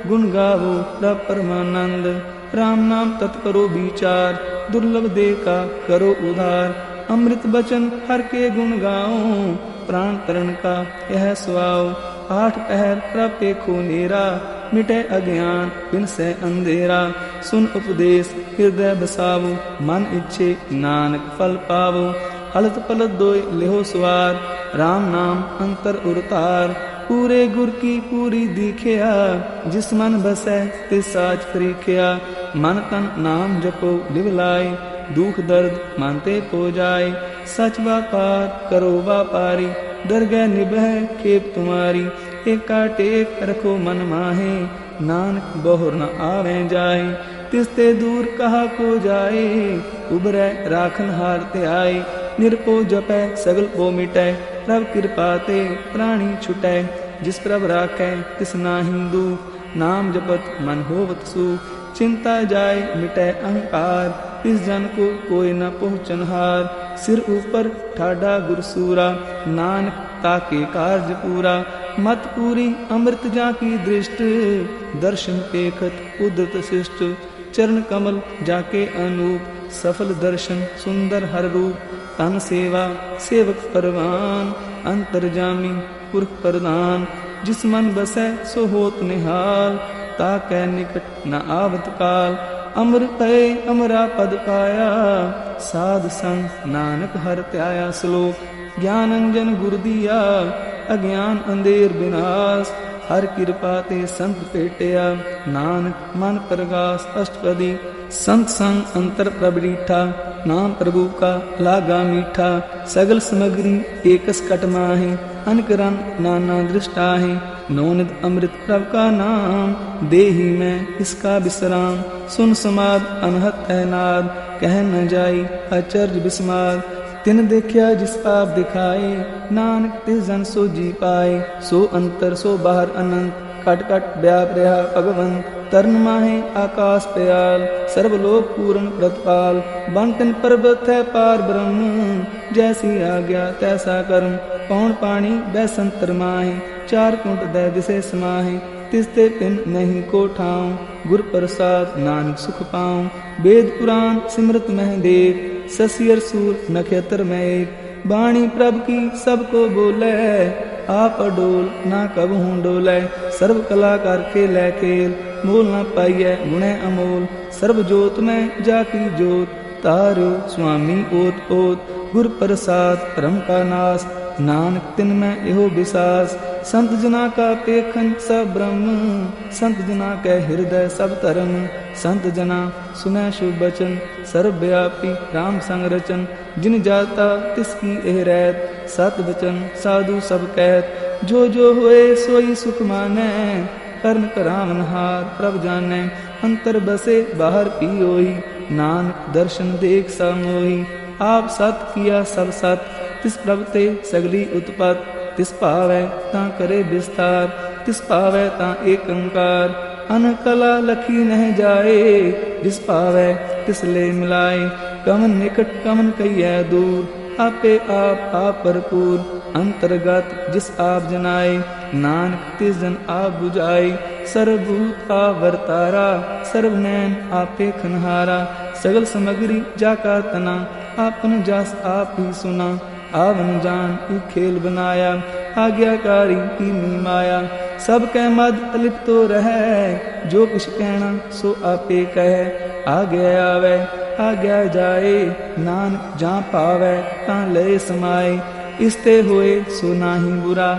गुण गावो प्रभ परमानंद। राम नाम तत् करो विचार, दुर्लभ दे का करो उधार। अमृत बचन हर के गुण गाओ, प्राण तरण का यह सुआओ। आठ पहर प्रभ देखो नेरा, मिटे अज्ञान बिन से अंधेरा। सुन उपदेश हृदय बसावो, मन इच्छे नानक फल पावो। हलत पलत दोय लेहो स्वार, राम नाम अंतर उरतार। पूरे गुर की पूरी दीखिया, जिस मन बसै तिस साच परीखिया। मन तन नाम जपो लिवलाय, दुख दर्द मानते पो जाय। सच व्यापार करो व्यापारी, दरगह निभै खेप तुम्हारी। एका टेक रखो मन माहे, नानक बहुर न आवे जाए। तिसते दूर कहा को जाए, उबरै राखन हारते आए। निरपो जपै सगल पो मिटै, प्रभ कृपा ते प्राणी छुटै, जिस प्रभ राखै तिस नाहि दुख, नाम जपत मन होवत सुख, चिंता जाय मिटै अहंकार, इस जन को कोई न पहुँचनहार, सिर ऊपर ठाडा गुरसूरा, नानक ताके कार्य पूरा, मत पूरी अमृत जाकी दृष्ट, दर्शन पेखत उदत शिष्ट, चरण कमल जाके अनूप, सफल दर्शन सुंदर हर रूप, तन सेवा सेवक परवान, अंतर्जामी पुरख प्रदान, जिस मन बसै सो होत निहाल, ताकै निकट न आवत काल, अमर पै अमरा पद पाया, साध संग नानक हर त्याया। श्लोक ज्ञान अंजन गुर दिया, अज्ञान अंधेर विनाश, हर कृपा ते संत पेटिया, नानक मन प्रगास अष्टपदी, संत संग अंतर प्रभ रीठा, नाम प्रभु का लागा मीठा, सगल सामग्री एकस कट माहे, अनक रंग नाना दृष्टाहे, नौनिध अमृत प्रभ का नाम, देही में इसका विश्राम, सुन समाद अनहत है नाद, कह न जाई आचर्य विस्माद, तिन देखिया जिस आप दिखाए, नानक तिस जन सो जी पाए, सो अंतर सो बाहर अनंत, कट कट व्याप रहा भगवंत, तरण माहे आकाश पयाल, सर्वलोक पूर्ण प्रतिपाल, बंटन पर्वत है पार ब्रह्म, जैसी आज्ञा तैसा कर्म, पौन पानी बैसंतर माहे, चार कुंट दै दिसे समाहे, तिसते पिन नहीं को ठाऊं, गुर प्रसाद नानक सुख पाऊं, वेद पुराण सिमरत मह देव, ससियर सूर नक्षत्र में एक, बाणी प्रभ की सबको बोले, आप अडोल ना कब हूँ डोलै, सर्व कलाकार खेलै खेल, मोल न पाइयै गुणै अमोल, सर्व जोत में जाकी जोत, तारो स्वामी ओत ओत, गुर प्रसाद परम का नाश, नानक तिन में एहो विसास, संत जना का पेखन सब ब्रह्म, संत जना के हृदय सब धर्म, संत जना सुनै शुभ बचन, सर्वव्यापी राम संग रचन, जिन जाता तिसकी एह रैत, सत वचन साधु सब कहत, जो जो होए सोई सुख मानै, कर्ण करावन हार प्रभ जानै, अंतर बसे बाहर पियोही, नानक दर्शन देख सा मोही, आप सत किया सब सत, तिस प्रभ ते सगली उत्पत, तिस पावै तां करे विस्तार, तिस पावै तां एक अंकार, अन कला लखी नह जाए, जिस पावै तिस ले मिलाए, कमन निकट कमन कहिए दूर, आपे आप भरपूर, अंतर्गत जिस आप जनाए, नानक तिस जन आप बुझाए, सर्वभूत आवर्तारा, सर्वनैन आपे खनहारा, सगल सामग्री जाका तना, आपन जस आप ही सुना, आवन जान की खेल बनाया, आज्ञाकारी की माया, सब कह मद अलिप्त तो रहे, जो कुछ कहना सो आपे कहे, आगे आवे आज्ञा जाए, नानक जहाँ पावे तां लय समाए, इसते होए सो नाही बुरा,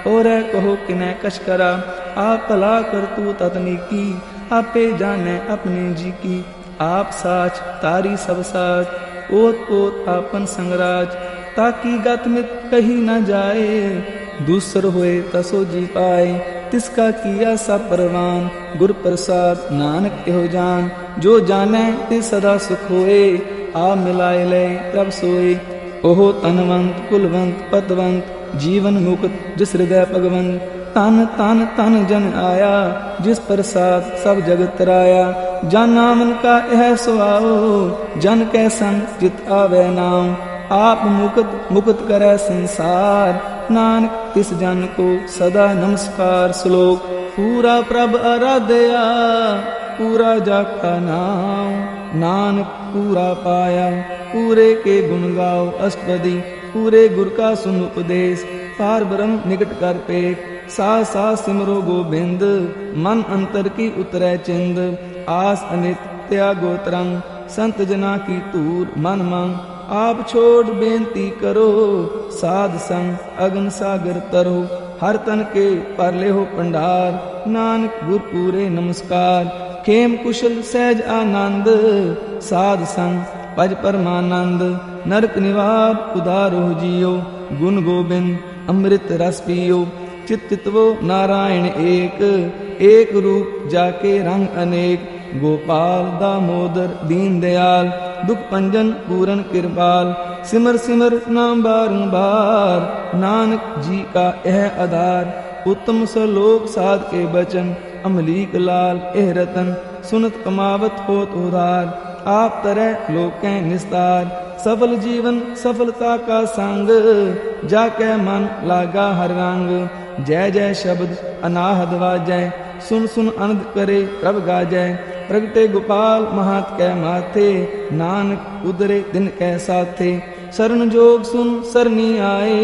और कहो किनै कछ करा, आप भला कर तू ततनीकी, आपे जाने अपने जी की, आप साच तारी सब साच, ओत ओत आपन संगराज, ताकि गत मित कही न जाए, दूसर होए तसो जी पाए, तिसका किया सब परवान, गुर प्रसाद नानक एहो जान, जो जाने ते सदा सुख होए, आ मिलाए ले प्रभ सोए, ओहो तनवंत कुलवंत पतवंत, जीवन मुक्त जिस हृदय भगवंत, तन तन तन जन आया, जिस प्रसाद सब जगत राया, जन नामन का यह सुआओ, जन कै संग जित आवे नाम, आप मुक्त मुक्त करे संसार, नानक तिस जन को सदा नमस्कार। श्लोक पूरा प्रभ आराध्या, पूरा जाका नाम, नानक पूरा पाया, पूरे के गुण गाओ अष्टपदी, पूरे गुर का सुन उपदेश, पार ब्रह्म निकट कर पेट, सा सिमरो गोबिंद, मन अंतर की उतरै चिंद, आस अनित त्यागो तरंग, संत जना की तूर मन मंग, आप छोड़ बेनती करो, साध संग अगन सागर तरो, हर तन के पर ले हो पंडार, नानक गुर पूरे नमस्कार, खेम कुशल सहज आनंद, साध संग पज परमानंद, नरक निवार उदारो जियो, गुण गोबिंद अमृत रस पियो, चित चितवो नारायण एक, एक रूप जाके रंग अनेक, गोपाल दामोदर दीन दयाल, दुख पंजन पूरन कृपाल। सिमर सिमर नाम बारंबार, नानक जी का यह आधार। उत्तम सलोक साध के बचन, अमलीक लाल एह रतन। सुनत कमावत होत उधार, आप तरह लोकें निस्तार। सफल जीवन सफलता का संग, जाके मन लागा हर रंग। जय जय शब्द अनाहद वाजै, सुन सुन आनंद करे प्रभ गाजै। प्रगटे गोपाल महात कै माथे, नानक उदरे दिन कै साथे। शरण जोग सुन सरनी आए,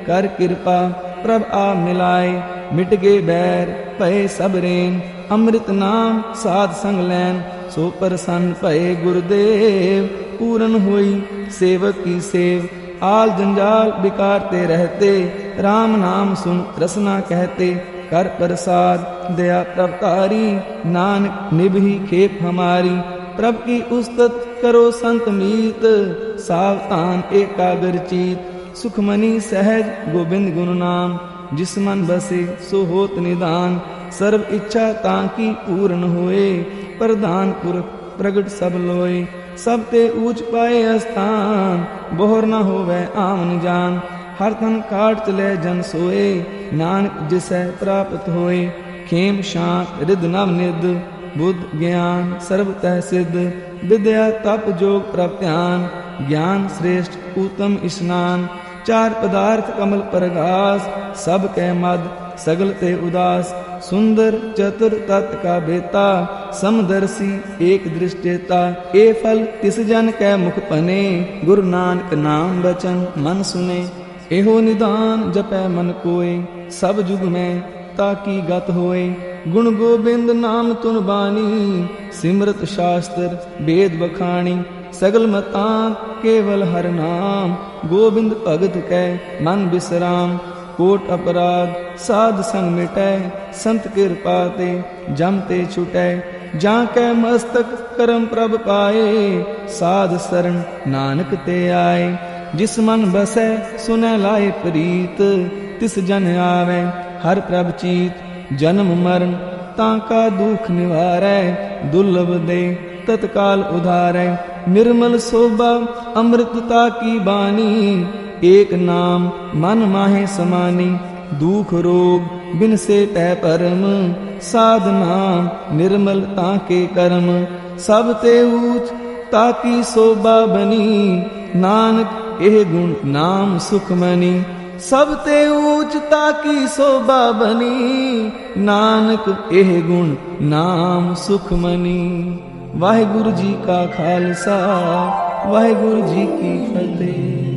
कर कृपा प्रभ आ मिलाए। मिट गए बैर भय सब रेन, अमृत नाम साध संग लैन। सो प्रसन्न भय गुरुदेव, पूरन हुई सेवक की सेव। आल जंजाल बिकारते रहते, राम नाम सुन रसना कहते। कर प्रसाद दया प्रभतारी, नानक निभि खेप हमारी। प्रभ की उस्तत करो संत मीत, सावधान एकाग्र चीत। सुखमनी सहज गोविंद गुण नाम, जिस मन बसे सो होत निदान। सर्व इच्छा ताकी पूर्ण होए, प्रधान पुरख प्रगट सब लोए। सब ते ऊंच पाए स्थान, बोहर न होवे आमन जान। हर तन काट चले जन सोए, नानक जिसै प्राप्त होए। खेम शांत रिद नव निध, बुद्ध ज्ञान सर्व तह सिद्ध। विद्या तप जोग प्रभ ध्यान, ज्ञान श्रेष्ठ उत्तम स्नान। चार पदार्थ कमल प्रगास, सब कै मद सगल ते उदास। सुंदर चतुर तत् का बेता, समदर्शी एक दृष्टेता। ए फल तिस जन कै मुख पने, गुरु नानक नाम बचन मन सुने। एहो निदान जपै मन कोय, सब जुग में ताकी गत होए। गुण गोबिंद नाम तुन बानी, सिमरत शास्त्र वेद बखानी। सगल मतांत केवल हर नाम, गोविंद भगत कै मन विश्राम। कोट अपराध साध संग मिटै, संत कृपा ते जम ते छुटै। जाकै मस्तक करम प्रभ पाए, साध शरण नानक ते आए। जिस मन बसै सुनै लाए प्रीत, तिस जन आवे हर प्रभ चीत। जन्म मरण ताका दुख निवारै, दुर्लभ दे तत्काल उधारै। निर्मल शोभा अमृतता की बानी, एक नाम मन माहे समानी। दुख रोग बिन से तै परम, साधना निर्मल ताके कर्म। सब ते ऊच ताकी शोभा बनी, नानक एह गुण नाम सुखमनी। सब ते ऊच ताकी शोभा बनी, नानक एह गुण नाम सुखमनी। वाहिगुरु जी का खालसा, वाहिगुरु जी की फतेह।